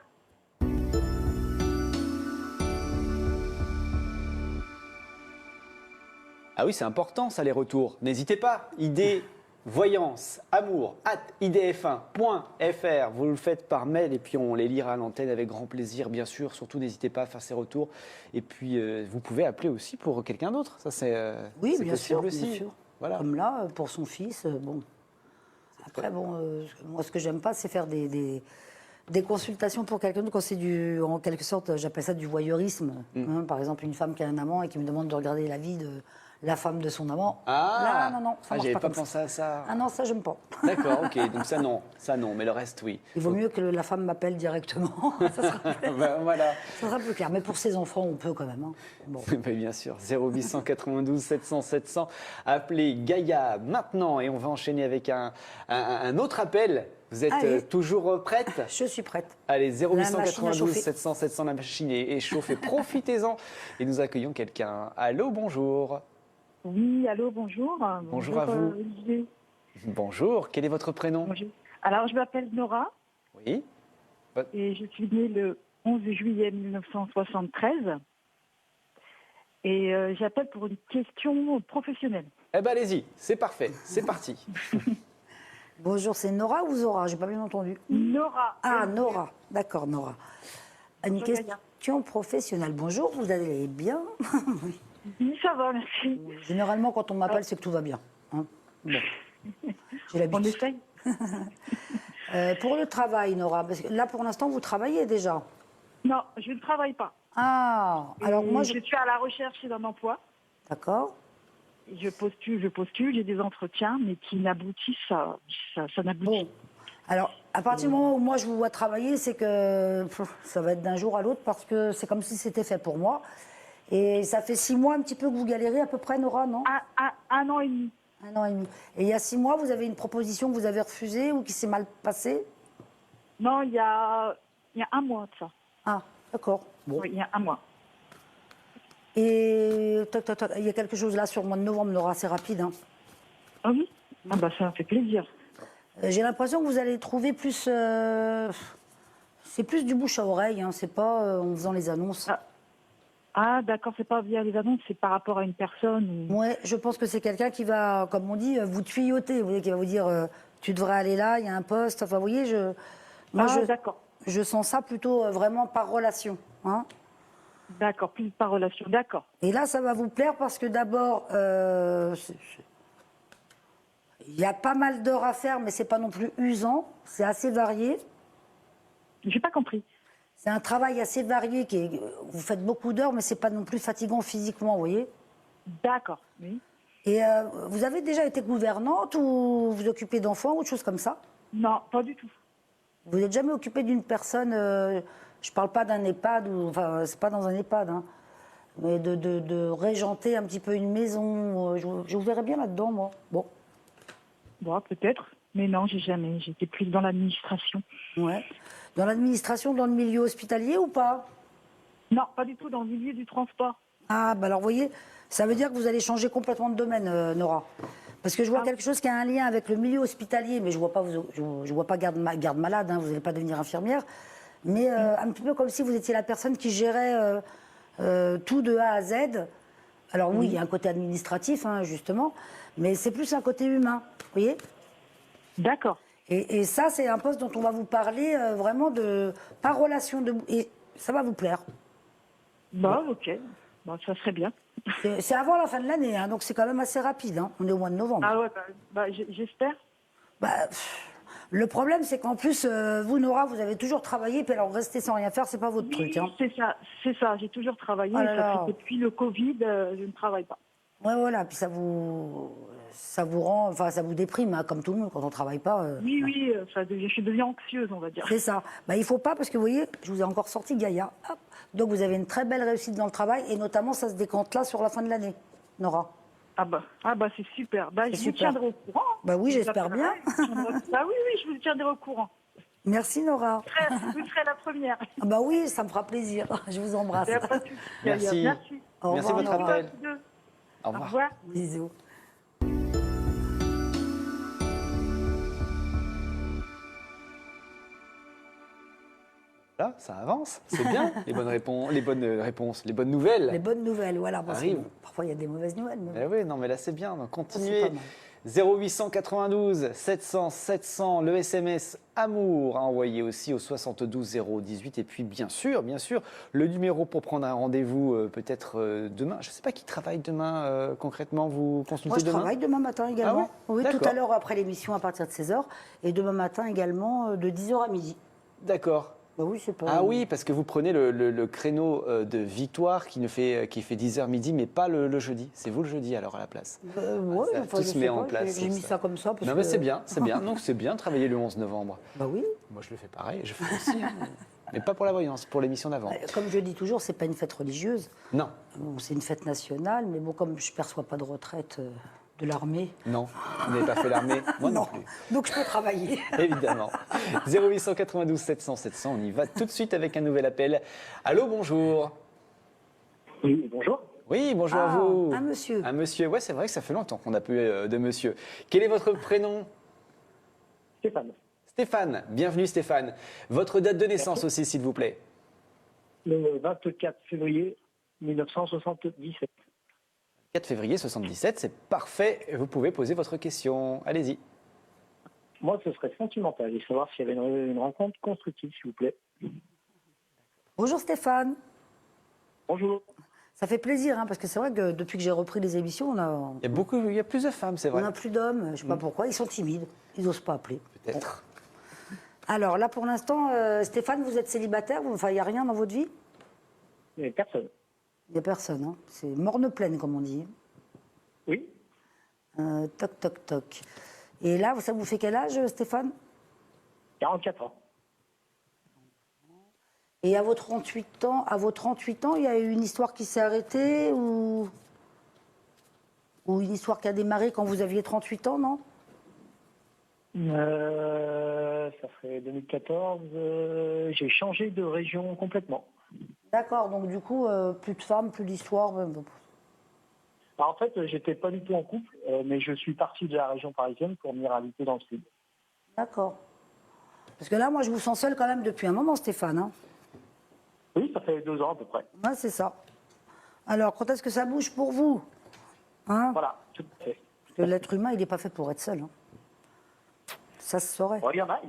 [SPEAKER 1] Ah oui, c'est important ça, les retours. N'hésitez pas, idées, voyance, amour, idf1.fr. Vous le faites par mail et puis on les lira à l'antenne avec grand plaisir, bien sûr. Surtout, n'hésitez pas à faire ces retours. Et puis, vous pouvez appeler aussi pour quelqu'un d'autre. Ça, c'est
[SPEAKER 2] Oui,
[SPEAKER 1] c'est
[SPEAKER 2] bien
[SPEAKER 1] possible
[SPEAKER 2] sûr,
[SPEAKER 1] aussi.
[SPEAKER 2] bien sûr.
[SPEAKER 1] Voilà.
[SPEAKER 2] Comme là, pour son fils, bon. Après, bon, moi, ce que j'aime pas, c'est faire des consultations pour quelqu'un d'autre quand c'est en quelque sorte, j'appelle ça du voyeurisme. Hein, par exemple, une femme qui a un amant et qui me demande de regarder la vie de la femme de son amant.
[SPEAKER 1] Ah,
[SPEAKER 2] Là, non, ça marche
[SPEAKER 1] j'avais
[SPEAKER 2] pas
[SPEAKER 1] pas
[SPEAKER 2] comme
[SPEAKER 1] pensé à ça.
[SPEAKER 2] Ah non, ça, j'aime pas.
[SPEAKER 1] D'accord, ok. Donc ça non, mais le reste, oui.
[SPEAKER 2] Il vaut mieux que la femme m'appelle directement.
[SPEAKER 1] Ben, voilà.
[SPEAKER 2] Ça sera plus clair. Mais pour ses enfants, on peut quand même. Hein. Bon.
[SPEAKER 1] Ben, bien sûr, 0892 700 700. Appelez Gaïa maintenant et on va enchaîner avec un autre appel. Vous êtes
[SPEAKER 2] Allez.
[SPEAKER 1] toujours prête?
[SPEAKER 2] Je suis prête.
[SPEAKER 1] Allez,
[SPEAKER 2] machine à
[SPEAKER 1] 0892
[SPEAKER 2] chauffer.
[SPEAKER 1] 700 700, la machine est chauffée. Profitez-en et nous accueillons quelqu'un. Allô, bonjour.
[SPEAKER 5] Oui, allô, bonjour.
[SPEAKER 1] Bonjour à vous.
[SPEAKER 5] Olivier.
[SPEAKER 1] Bonjour, quel est votre prénom?
[SPEAKER 5] Bonjour. Alors, je m'appelle Nora
[SPEAKER 1] Oui.
[SPEAKER 5] et je suis née le 11 juillet 1973. Et j'appelle pour une question professionnelle.
[SPEAKER 1] Eh ben allez-y, c'est parfait, c'est parti.
[SPEAKER 2] Bonjour, c'est Nora ou Zora? J'ai pas bien entendu.
[SPEAKER 5] Nora.
[SPEAKER 2] Ah, Nora. D'accord, Nora. Une
[SPEAKER 5] Bonjour,
[SPEAKER 2] question professionnelle. Bonjour, vous allez bien?
[SPEAKER 5] Oui, ça va, merci.
[SPEAKER 2] Généralement, quand on m'appelle, c'est que tout va bien. Hein. Bon. J'ai
[SPEAKER 5] On
[SPEAKER 2] l'habitude.
[SPEAKER 5] essaye.
[SPEAKER 2] Pour le travail, Nora, parce que là, pour l'instant, vous travaillez déjà.
[SPEAKER 5] Non, je ne travaille pas.
[SPEAKER 2] Ah, alors
[SPEAKER 5] Et
[SPEAKER 2] moi,
[SPEAKER 5] je suis à la recherche d'un emploi.
[SPEAKER 2] D'accord.
[SPEAKER 5] Je postule, j'ai des entretiens, mais qui n'aboutissent, ça n'aboutit.
[SPEAKER 2] Bon. Alors, à partir du moment où moi, je vous vois travailler, c'est que ça va être d'un jour à l'autre parce que c'est comme si c'était fait pour moi. Et ça fait 6 mois un petit peu que vous galérez à peu près, Nora, non?
[SPEAKER 5] Un an et demi.
[SPEAKER 2] 1 an et demi. Et il y a 6 mois, vous avez une proposition que vous avez refusée ou qui s'est mal passée?
[SPEAKER 5] Non, il y a un mois de ça.
[SPEAKER 2] Ah, d'accord. Bon.
[SPEAKER 5] Oui, il y a un mois.
[SPEAKER 2] Et il y a quelque chose là sur le mois de novembre, Nora, c'est rapide. Hein.
[SPEAKER 5] Ah oui? Ah bah ça me fait plaisir.
[SPEAKER 2] J'ai l'impression que vous allez trouver plus... c'est plus du bouche à oreille, hein, c'est pas en faisant les annonces.
[SPEAKER 5] Ah d'accord, c'est pas via les annonces, c'est par rapport à une personne.
[SPEAKER 2] Ouais, je pense que c'est quelqu'un qui va, comme on dit, vous tuyauter. Vous voyez, qui va vous dire, tu devrais aller là, il y a un poste. Enfin, vous voyez,
[SPEAKER 5] D'accord.
[SPEAKER 2] je sens ça plutôt vraiment par relation. Hein.
[SPEAKER 5] D'accord, plus par relation, d'accord.
[SPEAKER 2] Et là, ça va vous plaire parce que d'abord, il y a pas mal d'heures à faire, mais c'est pas non plus usant. C'est assez varié.
[SPEAKER 5] J'ai pas compris.
[SPEAKER 2] C'est un travail assez varié. Vous faites beaucoup d'heures, mais c'est pas non plus fatigant physiquement, vous voyez.
[SPEAKER 5] D'accord, oui.
[SPEAKER 2] Et vous avez déjà été gouvernante ou vous occupez d'enfants ou autre chose comme ça?
[SPEAKER 5] Non, pas du tout.
[SPEAKER 2] Vous n'êtes jamais occupé d'une personne, je parle pas d'un EHPAD, enfin, c'est pas dans un EHPAD, hein, mais de régenter un petit peu une maison. Je vous verrais bien là-dedans, moi. Bon.
[SPEAKER 5] Bon, peut-être, mais non, j'ai jamais. J'étais plus dans l'administration.
[SPEAKER 2] Ouais. Dans l'administration, dans le milieu hospitalier ou pas?
[SPEAKER 5] Non, pas du tout, dans le milieu du transport.
[SPEAKER 2] Ah, bah alors, vous voyez, ça veut dire que vous allez changer complètement de domaine, Nora. Parce que je vois quelque chose qui a un lien avec le milieu hospitalier, mais je vois pas, je vois pas garde malade, hein, vous n'allez pas devenir infirmière, mais un petit peu comme si vous étiez la personne qui gérait tout de A à Z. Alors oui, il y a un côté administratif, hein, justement, mais c'est plus un côté humain, vous voyez?
[SPEAKER 5] D'accord.
[SPEAKER 2] Et ça, c'est un poste dont on va vous parler vraiment par relation, et ça va vous plaire.
[SPEAKER 5] Bon, ok. Bon, ça serait bien.
[SPEAKER 2] C'est avant la fin de l'année, hein, donc c'est quand même assez rapide. Hein. On est au mois de novembre.
[SPEAKER 5] Ah ouais, j'espère.
[SPEAKER 2] Le problème, c'est qu'en plus, vous, Nora, vous avez toujours travaillé, puis alors rester sans rien faire, c'est pas votre truc. Hein.
[SPEAKER 5] C'est ça. J'ai toujours travaillé.
[SPEAKER 2] Oh là là.
[SPEAKER 5] Ça fait depuis le Covid, je ne travaille pas.
[SPEAKER 2] Ouais, voilà. Puis ça vous ça vous rend, enfin, ça vous déprime, hein, comme tout le monde, quand on ne travaille pas.
[SPEAKER 5] Oui, oui, je deviens anxieuse, on va dire.
[SPEAKER 2] C'est ça. Bah, il ne faut pas, parce que vous voyez, je vous ai encore sorti Gaïa. Hop. Donc vous avez une très belle réussite dans le travail, et notamment, ça se décompte là sur la fin de l'année, Nora.
[SPEAKER 5] Ah bah c'est super. Bah, je vous
[SPEAKER 2] super.
[SPEAKER 5] tiendrai au courant.
[SPEAKER 2] Bah oui, j'espère bien.
[SPEAKER 5] Bah oui, oui, je vous tiendrai au courant.
[SPEAKER 2] Merci, Nora.
[SPEAKER 5] Vous serez la première.
[SPEAKER 2] Ah bah oui, ça me fera plaisir. Je vous embrasse.
[SPEAKER 5] Il y a pas de souci.
[SPEAKER 1] Merci.
[SPEAKER 5] Merci.
[SPEAKER 2] Au
[SPEAKER 1] Merci
[SPEAKER 2] revoir,
[SPEAKER 1] votre
[SPEAKER 2] Nora.
[SPEAKER 1] appel. Au
[SPEAKER 5] Au
[SPEAKER 1] revoir.
[SPEAKER 5] revoir.
[SPEAKER 2] Bisous.
[SPEAKER 1] Là, ça avance, c'est bien. Les bonnes réponses, les bonnes nouvelles.
[SPEAKER 2] Les bonnes nouvelles, voilà. Parce que,
[SPEAKER 1] Arrive.
[SPEAKER 2] bon, parfois, il y a des mauvaises nouvelles. Mais
[SPEAKER 1] Eh oui, non, mais là c'est bien. Donc,
[SPEAKER 2] ça, c'est
[SPEAKER 1] continuez.
[SPEAKER 2] pas mal.
[SPEAKER 1] 0892 700 700, le SMS Amour à envoyer aussi au 72 018. Et puis, bien sûr, le numéro pour prendre un rendez-vous peut-être demain. Je ne sais pas qui travaille demain concrètement. Vous consultez
[SPEAKER 2] Moi, je
[SPEAKER 1] demain
[SPEAKER 2] travaille demain matin également.
[SPEAKER 1] Ah ouais
[SPEAKER 2] Oui, tout
[SPEAKER 1] D'accord.
[SPEAKER 2] à l'heure après l'émission à partir de 16h. Et demain matin également de 10h à midi.
[SPEAKER 1] D'accord.
[SPEAKER 2] Bah oui, c'est pas...
[SPEAKER 1] Ah oui, parce que vous prenez le créneau de Victoire qui fait 10h midi, mais pas le jeudi. C'est vous le jeudi alors à la place.
[SPEAKER 2] ouais,
[SPEAKER 1] Ça,
[SPEAKER 2] enfin,
[SPEAKER 1] tout
[SPEAKER 2] je
[SPEAKER 1] se
[SPEAKER 2] sais
[SPEAKER 1] met
[SPEAKER 2] pas,
[SPEAKER 1] en place.
[SPEAKER 2] J'ai mis ça comme ça. Parce
[SPEAKER 1] Non,
[SPEAKER 2] que...
[SPEAKER 1] mais c'est bien, c'est bien. Donc c'est bien de travailler le 11 novembre.
[SPEAKER 2] Bah oui.
[SPEAKER 1] Moi je le fais pareil, je fais aussi. Hein. Mais pas pour la voyance, pour l'émission d'avant.
[SPEAKER 2] Comme je dis toujours, c'est pas une fête religieuse.
[SPEAKER 1] Non,
[SPEAKER 2] Bon, c'est une fête nationale, mais bon, comme je ne perçois pas de retraite de l'armée,
[SPEAKER 1] non, vous n'avez pas fait l'armée, moi non plus.
[SPEAKER 2] donc je peux travailler.
[SPEAKER 1] Évidemment. 0892 700 700, on y va tout de suite avec un nouvel appel. Allô, bonjour.
[SPEAKER 6] Oui, bonjour.
[SPEAKER 1] Oui, bonjour à
[SPEAKER 2] Ah,
[SPEAKER 1] vous.
[SPEAKER 2] un monsieur.
[SPEAKER 1] Un monsieur, ouais, c'est vrai que ça fait longtemps qu'on n'a plus de monsieur. Quel est votre prénom?
[SPEAKER 6] Stéphane.
[SPEAKER 1] Stéphane, bienvenue Stéphane. Votre date de naissance aussi, s'il vous plaît.
[SPEAKER 6] Le 24 février 1977.
[SPEAKER 1] 4 février 77, c'est parfait. Vous pouvez poser votre question. Allez-y.
[SPEAKER 6] Moi, ce serait sentimental et savoir s'il y avait une rencontre constructive, s'il vous plaît.
[SPEAKER 2] Bonjour Stéphane.
[SPEAKER 6] Bonjour.
[SPEAKER 2] Ça fait plaisir, hein, parce que c'est vrai que depuis que j'ai repris les émissions,
[SPEAKER 1] Il y a plus de femmes, c'est
[SPEAKER 2] on
[SPEAKER 1] vrai.
[SPEAKER 2] n'a plus d'hommes. Je ne sais pas pourquoi, ils sont timides. Ils n'osent pas appeler.
[SPEAKER 1] Peut-être.
[SPEAKER 2] Alors là, pour l'instant, Stéphane, vous êtes célibataire? Enfin, il n'y a rien dans votre vie?
[SPEAKER 6] Il n'y a personne.
[SPEAKER 2] Il n'y a personne. Hein. C'est morne pleine, comme on dit.
[SPEAKER 6] Oui,
[SPEAKER 2] Toc, toc, toc. Et là, ça vous fait quel âge, Stéphane?
[SPEAKER 6] 44 ans.
[SPEAKER 2] Et à vos 38 ans, il y a eu une histoire qui s'est arrêtée ou une histoire qui a démarré quand vous aviez 38 ans, non?
[SPEAKER 6] Ça fait 2014. J'ai changé de région complètement.
[SPEAKER 2] D'accord, donc du coup, plus de femmes, plus d'histoire.
[SPEAKER 6] Alors, en fait, j'étais pas du tout en couple, mais je suis parti de la région parisienne pour venir habiter dans le sud.
[SPEAKER 2] D'accord. Parce que là, moi, je vous sens seul quand même depuis un moment, Stéphane. Hein.
[SPEAKER 6] Oui, ça fait 2 ans à peu près.
[SPEAKER 2] Ouais, c'est ça. Alors, quand est-ce que ça bouge pour vous? Hein?
[SPEAKER 6] Voilà, tout à fait.
[SPEAKER 2] Parce que l'être humain, il n'est pas fait pour être seul. Hein. Ça se saurait.
[SPEAKER 6] Bon, il y en a, hein.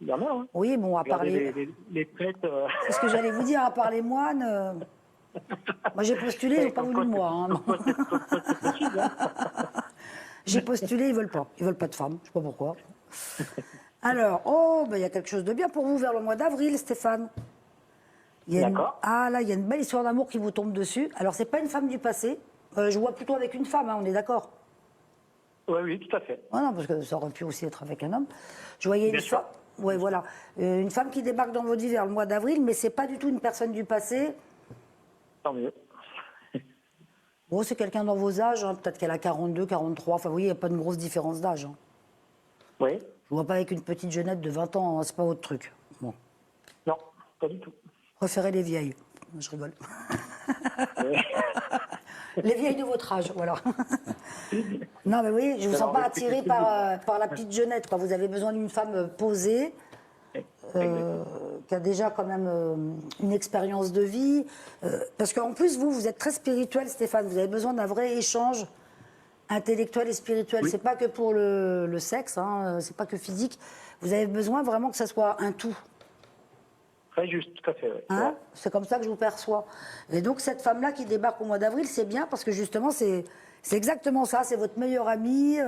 [SPEAKER 6] Il y en a, hein.
[SPEAKER 2] Oui, bon, à part
[SPEAKER 6] Regardez
[SPEAKER 2] les...
[SPEAKER 6] les traites.
[SPEAKER 2] C'est ce que j'allais vous dire, à part les moines. Moi, j'ai postulé, ils n'ont pas voulu de moi. Hein. J'ai postulé, ils veulent pas. Ils veulent pas de femmes. Je sais pas pourquoi. Alors, il y a quelque chose de bien pour vous vers le mois d'avril, Stéphane.
[SPEAKER 6] D'accord.
[SPEAKER 2] Ah là, il y a une belle histoire d'amour qui vous tombe dessus. Alors, c'est pas une femme du passé. Je vois plutôt avec une femme, hein, on est d'accord?
[SPEAKER 6] Oui, oui, tout à fait.
[SPEAKER 2] Ouais, non, parce que ça aurait pu aussi être avec un homme. Je voyais une
[SPEAKER 6] Bien sûr.
[SPEAKER 2] femme. Ouais, voilà. Une femme qui débarque dans votre vie vers le mois d'avril, mais c'est pas du tout une personne du passé.
[SPEAKER 6] Tant mieux.
[SPEAKER 2] Bon, c'est quelqu'un dans vos âges, hein. Peut-être qu'elle a 42, 43. Enfin, vous voyez, il n'y a pas de grosse différence d'âge. Hein.
[SPEAKER 6] Oui.
[SPEAKER 2] Je vois pas avec une petite jeunette de 20 ans, hein, c'est pas votre truc. Bon.
[SPEAKER 6] Non, pas du tout.
[SPEAKER 2] Préférez les vieilles. Je rigole.
[SPEAKER 6] Oui.
[SPEAKER 2] Les vieilles de votre âge, voilà. Non, mais vous voyez, je ne vous sens pas attiré par la petite jeunette. Quoi. Vous avez besoin d'une femme posée, qui a déjà quand même une expérience de vie. Parce qu'en plus, vous êtes très spirituel, Stéphane. Vous avez besoin d'un vrai échange intellectuel et spirituel.
[SPEAKER 6] Oui.
[SPEAKER 2] C'est pas que pour le sexe, hein, c'est pas que physique. Vous avez besoin vraiment que ça soit un tout.
[SPEAKER 6] Très juste, tout à fait. Oui.
[SPEAKER 2] Hein, c'est comme ça que je vous perçois. Et donc cette femme-là qui débarque au mois d'avril, c'est bien parce que justement c'est exactement ça. C'est votre meilleur ami,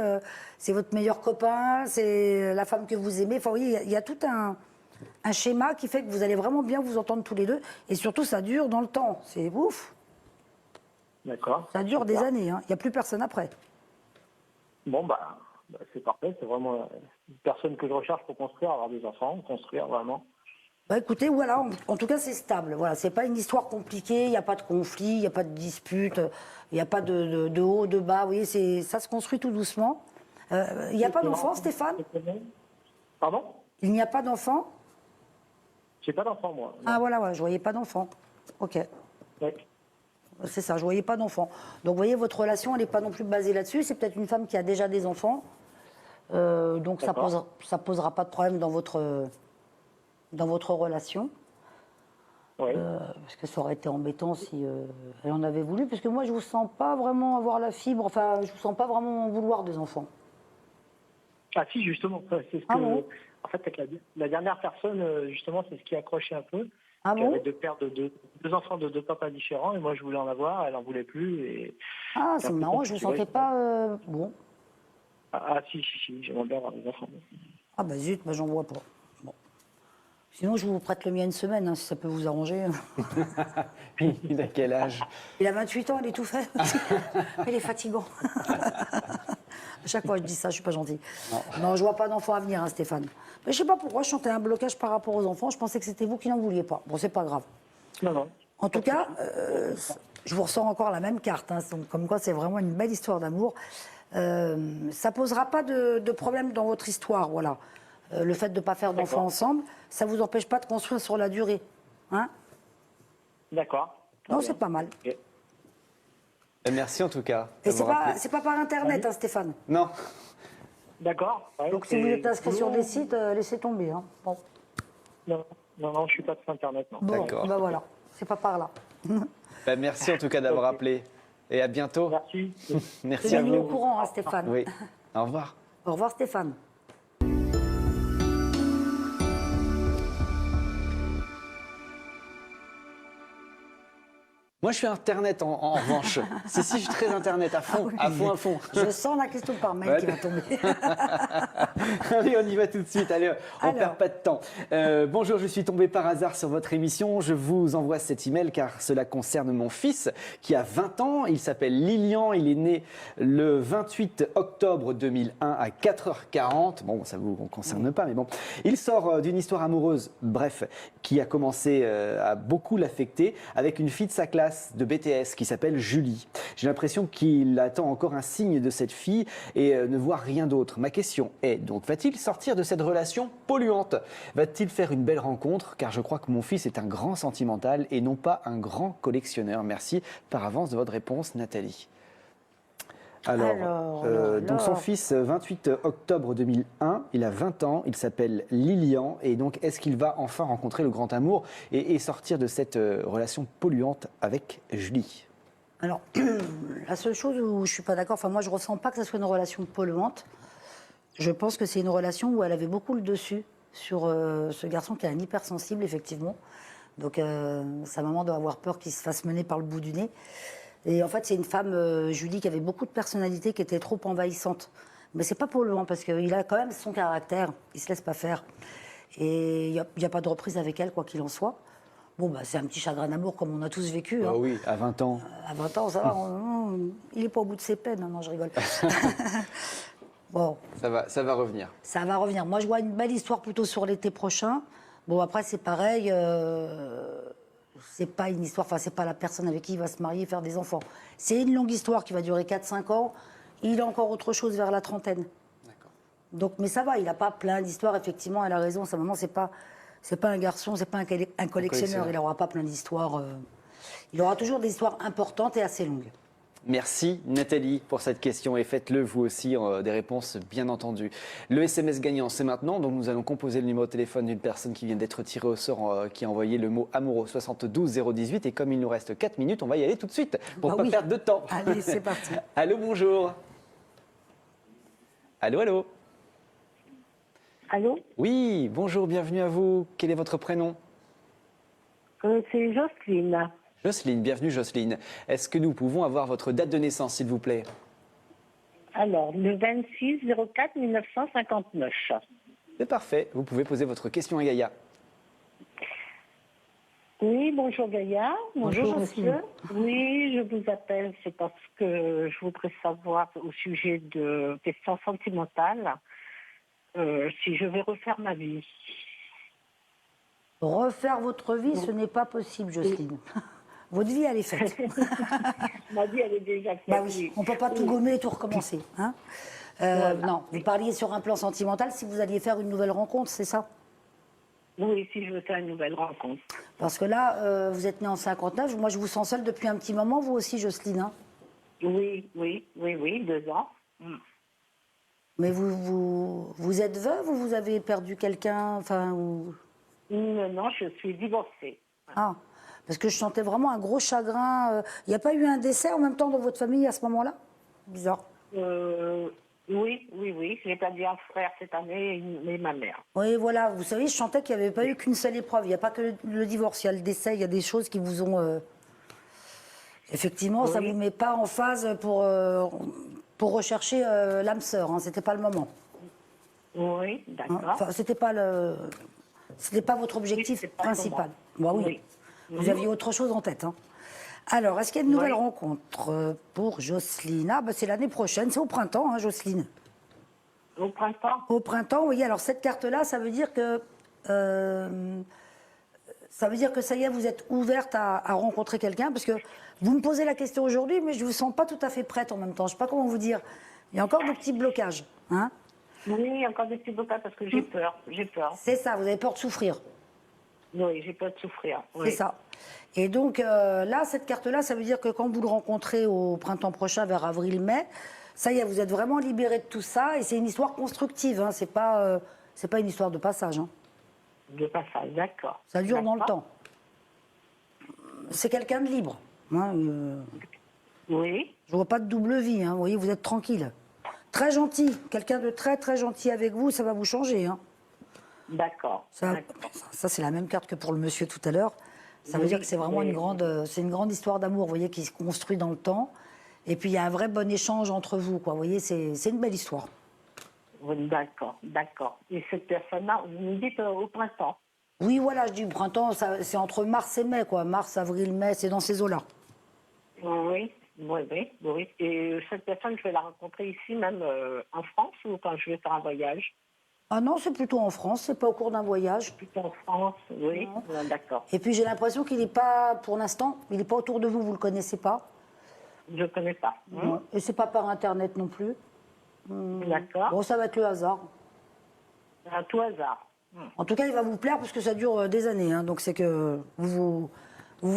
[SPEAKER 2] c'est votre meilleur copain, c'est la femme que vous aimez. Enfin, vous voyez, il y a tout un schéma qui fait que vous allez vraiment bien vous entendre tous les deux. Et surtout, ça dure dans le temps. C'est ouf.
[SPEAKER 6] D'accord.
[SPEAKER 2] Ça dure des années. Hein. Il n'y a plus personne après.
[SPEAKER 6] Bon, c'est parfait. C'est vraiment une personne que je recherche pour construire, avoir des enfants, construire vraiment.
[SPEAKER 2] Bah écoutez, voilà, en tout cas c'est stable. Voilà, c'est pas une histoire compliquée, il n'y a pas de conflit, il n'y a pas de dispute, il n'y a pas de haut, de bas. Vous voyez, ça se construit tout doucement. Il n'y a pas d'enfant, Stéphane?
[SPEAKER 6] Pardon?
[SPEAKER 2] Il n'y a pas d'enfant?
[SPEAKER 6] J'ai pas d'enfant, moi.
[SPEAKER 2] Ah voilà, ouais, je voyais pas d'enfant. Ok.
[SPEAKER 6] Ouais.
[SPEAKER 2] C'est ça, je voyais pas d'enfant. Donc vous voyez, votre relation, elle n'est pas non plus basée là-dessus. C'est peut-être une femme qui a déjà des enfants. Donc ça posera pas de problème dans votre relation.
[SPEAKER 6] Oui.
[SPEAKER 2] Parce que ça aurait été embêtant si elle en avait voulu. Parce que moi, je vous sens pas vraiment avoir la fibre. Enfin, je vous sens pas vraiment vouloir des enfants.
[SPEAKER 6] Ah si, justement. C'est ce que, en fait, avec la dernière personne, justement, c'est ce qui accrochait un peu.
[SPEAKER 2] Ah
[SPEAKER 6] qui
[SPEAKER 2] bon?
[SPEAKER 6] avait deux enfants de deux papas différents. Et moi, je voulais en avoir. Elle en voulait plus. Et
[SPEAKER 2] Ah,
[SPEAKER 6] c'est
[SPEAKER 2] c'est
[SPEAKER 6] un peu
[SPEAKER 2] marrant, je vous
[SPEAKER 6] compliqué,
[SPEAKER 2] sentais pas... Bon.
[SPEAKER 6] Si, j'aimerais bien avoir des enfants.
[SPEAKER 2] Ah bah zut, bah, j'en vois pas. Bon. Sinon, je vous prête le mien une semaine, hein, si ça peut vous arranger.
[SPEAKER 1] Il a quel âge?
[SPEAKER 2] Il a 28 ans, il est tout fait. Il est fatigant. À chaque fois, je dis ça, je suis pas gentille. Non, je vois pas d'enfant à venir, hein, Stéphane. Mais je sais pas pourquoi je sentais un blocage par rapport aux enfants. Je pensais que c'était vous qui n'en vouliez pas. Bon, c'est pas grave.
[SPEAKER 6] Non.
[SPEAKER 2] En tout cas, je vous ressens encore la même carte. Hein, donc, comme quoi, c'est vraiment une belle histoire d'amour. Ça posera pas de problème dans votre histoire, voilà. Le fait de ne pas faire d'enfants ensemble, ça vous empêche pas de construire sur la durée. Hein?
[SPEAKER 6] D'accord.
[SPEAKER 2] Non, c'est pas mal.
[SPEAKER 6] Ok.
[SPEAKER 1] Merci en tout cas.
[SPEAKER 2] Et c'est
[SPEAKER 1] d'avoir appelé.
[SPEAKER 2] pas par Internet, hein, Stéphane.
[SPEAKER 1] Non.
[SPEAKER 6] D'accord. Ouais,
[SPEAKER 2] Donc si vous êtes inscrit sur des sites, laissez tomber. Hein. Bon.
[SPEAKER 6] Non, je suis pas sur Internet, non.
[SPEAKER 2] Bon,
[SPEAKER 1] D'accord.
[SPEAKER 2] bah voilà, c'est pas par là.
[SPEAKER 1] Merci en tout cas d'avoir appelé. Et à bientôt.
[SPEAKER 6] Merci.
[SPEAKER 1] Merci à
[SPEAKER 2] Tenez-nous au
[SPEAKER 1] vous.
[SPEAKER 2] courant, hein, Stéphane.
[SPEAKER 1] Oui. Au revoir.
[SPEAKER 2] Au revoir, Stéphane.
[SPEAKER 1] Moi, je suis Internet en revanche. Si, je suis très Internet, à fond, à fond.
[SPEAKER 2] Je sens la question par mail
[SPEAKER 1] Ouais.
[SPEAKER 2] qui va tomber.
[SPEAKER 1] Allez, on y va tout de suite. Allez, on
[SPEAKER 2] Alors.
[SPEAKER 1] perd pas de temps. Bonjour, je suis tombé par hasard sur votre émission. Je vous envoie cet email car cela concerne mon fils qui a 20 ans. Il s'appelle Lilian. Il est né le 28 octobre 2001 à 4h40. Bon, ça vous concerne pas, mais bon. Il sort d'une histoire amoureuse, bref, qui a commencé à beaucoup l'affecter avec une fille de sa classe de BTS qui s'appelle Julie. J'ai l'impression qu'il attend encore un signe de cette fille et ne voit rien d'autre. Ma question est donc, va-t-il sortir de cette relation polluante? Va-t-il faire une belle rencontre? Car je crois que mon fils est un grand sentimental et non pas un grand collectionneur. Merci par avance de votre réponse, Nathalie. Alors, donc son fils, 28 octobre 2001, il a 20 ans, il s'appelle Lilian. Et donc, est-ce qu'il va enfin rencontrer le grand amour et sortir de cette relation polluante avec Julie?
[SPEAKER 2] Alors, la seule chose où je ne suis pas d'accord, enfin moi je ne ressens pas que ce soit une relation polluante. Je pense que c'est une relation où elle avait beaucoup le dessus sur ce garçon qui est un hypersensible, effectivement. Donc sa maman doit avoir peur qu'il se fasse mener par le bout du nez. Et en fait, c'est une femme, Julie, qui avait beaucoup de personnalité, qui était trop envahissante. Mais c'est pas polluant, parce qu'il a quand même son caractère, il se laisse pas faire. Et il n'y a pas de reprise avec elle, quoi qu'il en soit. Bon, bah, c'est un petit chagrin d'amour, comme on a tous vécu. Hein.
[SPEAKER 1] Oh oui, à 20 ans.
[SPEAKER 2] À 20 ans, ça va, il n'est pas au bout de ses peines. Non, je rigole. Bon.
[SPEAKER 1] Ça va revenir.
[SPEAKER 2] Ça va revenir. Moi, je vois une belle histoire plutôt sur l'été prochain. Bon, après, c'est pareil. C'est pas une histoire, enfin, c'est pas la personne avec qui il va se marier et faire des enfants. C'est une longue histoire qui va durer 4-5 ans. Il a encore autre chose vers la trentaine.
[SPEAKER 1] D'accord.
[SPEAKER 2] Donc, mais ça va, il n'a pas plein d'histoires. Effectivement, elle a raison. Sa maman, c'est pas un garçon, c'est pas un collectionneur. Il n'aura pas plein d'histoires. Il aura toujours des histoires importantes et assez longues.
[SPEAKER 1] Merci Nathalie pour cette question et faites-le vous aussi des réponses bien entendu. Le SMS gagnant c'est maintenant, donc nous allons composer le numéro de téléphone d'une personne qui vient d'être tirée au sort, qui a envoyé le mot amoureux 72 018 et comme il nous reste 4 minutes, on va y aller tout de suite pour ne pas perdre de temps.
[SPEAKER 2] Allez, c'est parti.
[SPEAKER 1] Allô, bonjour. Allô.
[SPEAKER 3] Allô?
[SPEAKER 1] Oui, bonjour, bienvenue à vous. Quel est votre prénom?
[SPEAKER 3] C'est Jocelyne.
[SPEAKER 1] Jocelyne, bienvenue Jocelyne. Est-ce que nous pouvons avoir votre date de naissance s'il vous plaît?
[SPEAKER 3] Alors, le 26-04-1959.
[SPEAKER 1] C'est parfait, vous pouvez poser votre question à Gaïa.
[SPEAKER 4] Oui, bonjour Gaïa. Bonjour,
[SPEAKER 2] Bonjour,
[SPEAKER 4] monsieur. Oui, je vous appelle, c'est parce que je voudrais savoir au sujet de questions sentimentales, si je vais refaire ma vie.
[SPEAKER 2] Refaire votre vie, ce n'est pas possible, Jocelyne. Votre vie, elle est faite.
[SPEAKER 4] Ma vie, elle est déjà faite.
[SPEAKER 2] Bah oui, on ne peut pas tout gommer et tout recommencer. Hein.
[SPEAKER 4] Voilà.
[SPEAKER 2] Non, vous parliez sur un plan sentimental si vous alliez faire une nouvelle rencontre, c'est ça?
[SPEAKER 4] Oui, si je veux faire une nouvelle rencontre.
[SPEAKER 2] Parce que là, vous êtes né en 59, moi je vous sens seule depuis un petit moment, vous aussi, Jocelyne. Hein.
[SPEAKER 4] Oui, 2 ans.
[SPEAKER 2] Mais vous êtes veuve ou vous avez perdu quelqu'un, enfin, ou...
[SPEAKER 4] Non, je suis divorcée.
[SPEAKER 2] Ah, parce que je sentais vraiment un gros chagrin. Il n'y a pas eu un décès en même temps dans votre famille à ce moment-là? Bizarre.
[SPEAKER 4] Oui. J'ai perdu un frère cette année et ma mère.
[SPEAKER 2] Oui, voilà, vous savez, je sentais qu'il n'y avait pas eu qu'une seule épreuve. Il n'y a pas que le divorce, il y a le décès, il y a des choses qui vous ont... Effectivement, ça ne vous met pas en phase pour rechercher l'âme sœur, hein. C'était pas le moment.
[SPEAKER 4] Oui,
[SPEAKER 2] Hein.
[SPEAKER 4] d'accord.
[SPEAKER 2] Enfin, c'était pas votre objectif
[SPEAKER 4] c'était pas le
[SPEAKER 2] principal.
[SPEAKER 4] moment.
[SPEAKER 2] Bah oui.
[SPEAKER 4] Oui.
[SPEAKER 2] Vous aviez autre chose en tête. Hein. Alors, est-ce qu'il y a une nouvelle
[SPEAKER 4] Oui.
[SPEAKER 2] rencontre pour Jocelyne? Ah, bah, c'est l'année prochaine, c'est au printemps, hein, Jocelyne.
[SPEAKER 4] Au printemps?
[SPEAKER 2] Au printemps, oui. Alors, cette carte-là, ça veut dire que ça y est, vous êtes ouverte à rencontrer quelqu'un, parce que vous me posez la question aujourd'hui, mais je ne vous sens pas tout à fait prête en même temps. Je ne sais pas comment vous dire. Il y a encore des petits blocages. Hein.
[SPEAKER 4] Oui, encore des petits blocages parce que j'ai peur.
[SPEAKER 2] C'est ça, vous avez peur de souffrir.
[SPEAKER 4] Oui, j'ai peur de souffrir. Oui.
[SPEAKER 2] C'est ça. Et donc là, cette carte-là, ça veut dire que quand vous le rencontrez au printemps prochain, vers avril-mai, ça y est, vous êtes vraiment libéré de tout ça, et c'est une histoire constructive. Hein. C'est pas une histoire de passage. Hein.
[SPEAKER 4] De passage, d'accord.
[SPEAKER 2] Ça dure dans le
[SPEAKER 4] D'accord.
[SPEAKER 2] temps. C'est quelqu'un de libre. Hein,
[SPEAKER 4] Oui,
[SPEAKER 2] je vois pas de double vie. Hein. Vous voyez, vous êtes tranquille. Très gentil. Quelqu'un de très très gentil avec vous, ça va vous changer. Hein.
[SPEAKER 4] d'accord.
[SPEAKER 2] Ça, c'est la même carte que pour le monsieur tout à l'heure. Ça veut dire que c'est vraiment une grande histoire d'amour, vous voyez, qui se construit dans le temps. Et puis il y a un vrai bon échange entre vous, quoi. Vous voyez, c'est une belle histoire.
[SPEAKER 4] Oui, d'accord. Et cette personne-là, vous me dites au printemps?
[SPEAKER 2] Oui, voilà, je dis printemps, c'est entre mars et mai, quoi. Mars, avril, mai, c'est dans ces eaux-là.
[SPEAKER 4] Oui. Et cette personne, je vais la rencontrer ici, même en France, ou quand je vais faire un voyage?
[SPEAKER 2] Ah non, c'est plutôt en France, c'est pas au cours d'un voyage.
[SPEAKER 4] Plutôt en France, oui. D'accord.
[SPEAKER 2] Et puis j'ai l'impression qu'il n'est pas, pour l'instant, il n'est pas autour de vous, vous le connaissez pas.
[SPEAKER 4] Je ne connais pas.
[SPEAKER 2] Non. Et c'est pas par Internet non plus.
[SPEAKER 4] D'accord.
[SPEAKER 2] Bon, ça va être le hasard.
[SPEAKER 4] À tout hasard.
[SPEAKER 2] En tout cas, il va vous plaire parce que ça dure des années. Hein. Donc c'est que vous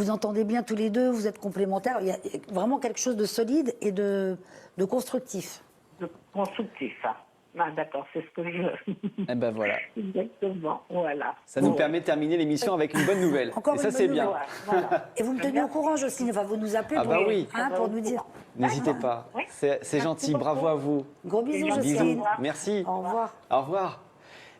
[SPEAKER 2] entendez bien tous les deux, vous êtes complémentaires. Il y a vraiment quelque chose de solide et de constructif.
[SPEAKER 4] De constructif. Ah, d'accord, c'est ce que je veux.
[SPEAKER 1] Eh ben voilà.
[SPEAKER 4] Exactement, voilà.
[SPEAKER 1] Ça nous permet de terminer l'émission avec une bonne nouvelle.
[SPEAKER 2] Encore
[SPEAKER 1] et
[SPEAKER 2] une
[SPEAKER 1] ça,
[SPEAKER 2] bonne
[SPEAKER 1] c'est
[SPEAKER 2] nouvelle.
[SPEAKER 1] bien.
[SPEAKER 4] Voilà.
[SPEAKER 2] Et vous me tenez au courant, Jocelyne. Enfin, vous nous appelez
[SPEAKER 1] Ah bah oui.
[SPEAKER 2] pour nous dire.
[SPEAKER 1] N'hésitez pas.
[SPEAKER 4] Oui.
[SPEAKER 1] C'est gentil. Bravo à vous.
[SPEAKER 2] Gros bisous,
[SPEAKER 4] Bisous.
[SPEAKER 2] Jocelyne.
[SPEAKER 1] Merci.
[SPEAKER 2] Au revoir.
[SPEAKER 1] Au revoir.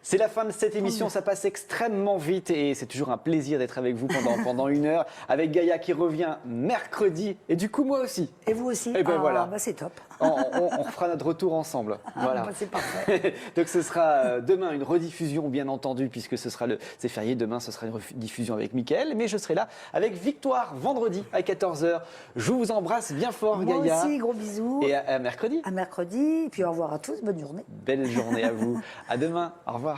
[SPEAKER 1] C'est la fin de cette émission, ça passe extrêmement vite et c'est toujours un plaisir d'être avec vous pendant 1 heure, avec Gaïa qui revient mercredi et du coup moi aussi.
[SPEAKER 2] Et vous aussi.
[SPEAKER 1] Eh ben voilà.
[SPEAKER 2] Bah c'est top.
[SPEAKER 1] On refera notre retour ensemble. Voilà.
[SPEAKER 2] Bah, c'est parfait.
[SPEAKER 1] Donc ce sera demain une rediffusion bien entendu puisque c'est férié, demain ce sera une rediffusion avec Mickaël, mais je serai là avec Victoire vendredi à 14h. Je vous embrasse bien fort
[SPEAKER 2] Moi
[SPEAKER 1] Gaïa.
[SPEAKER 2] aussi, gros bisous.
[SPEAKER 1] Et à mercredi.
[SPEAKER 2] À mercredi, et puis au revoir à tous, bonne journée.
[SPEAKER 1] Belle journée à vous. À demain. Au revoir.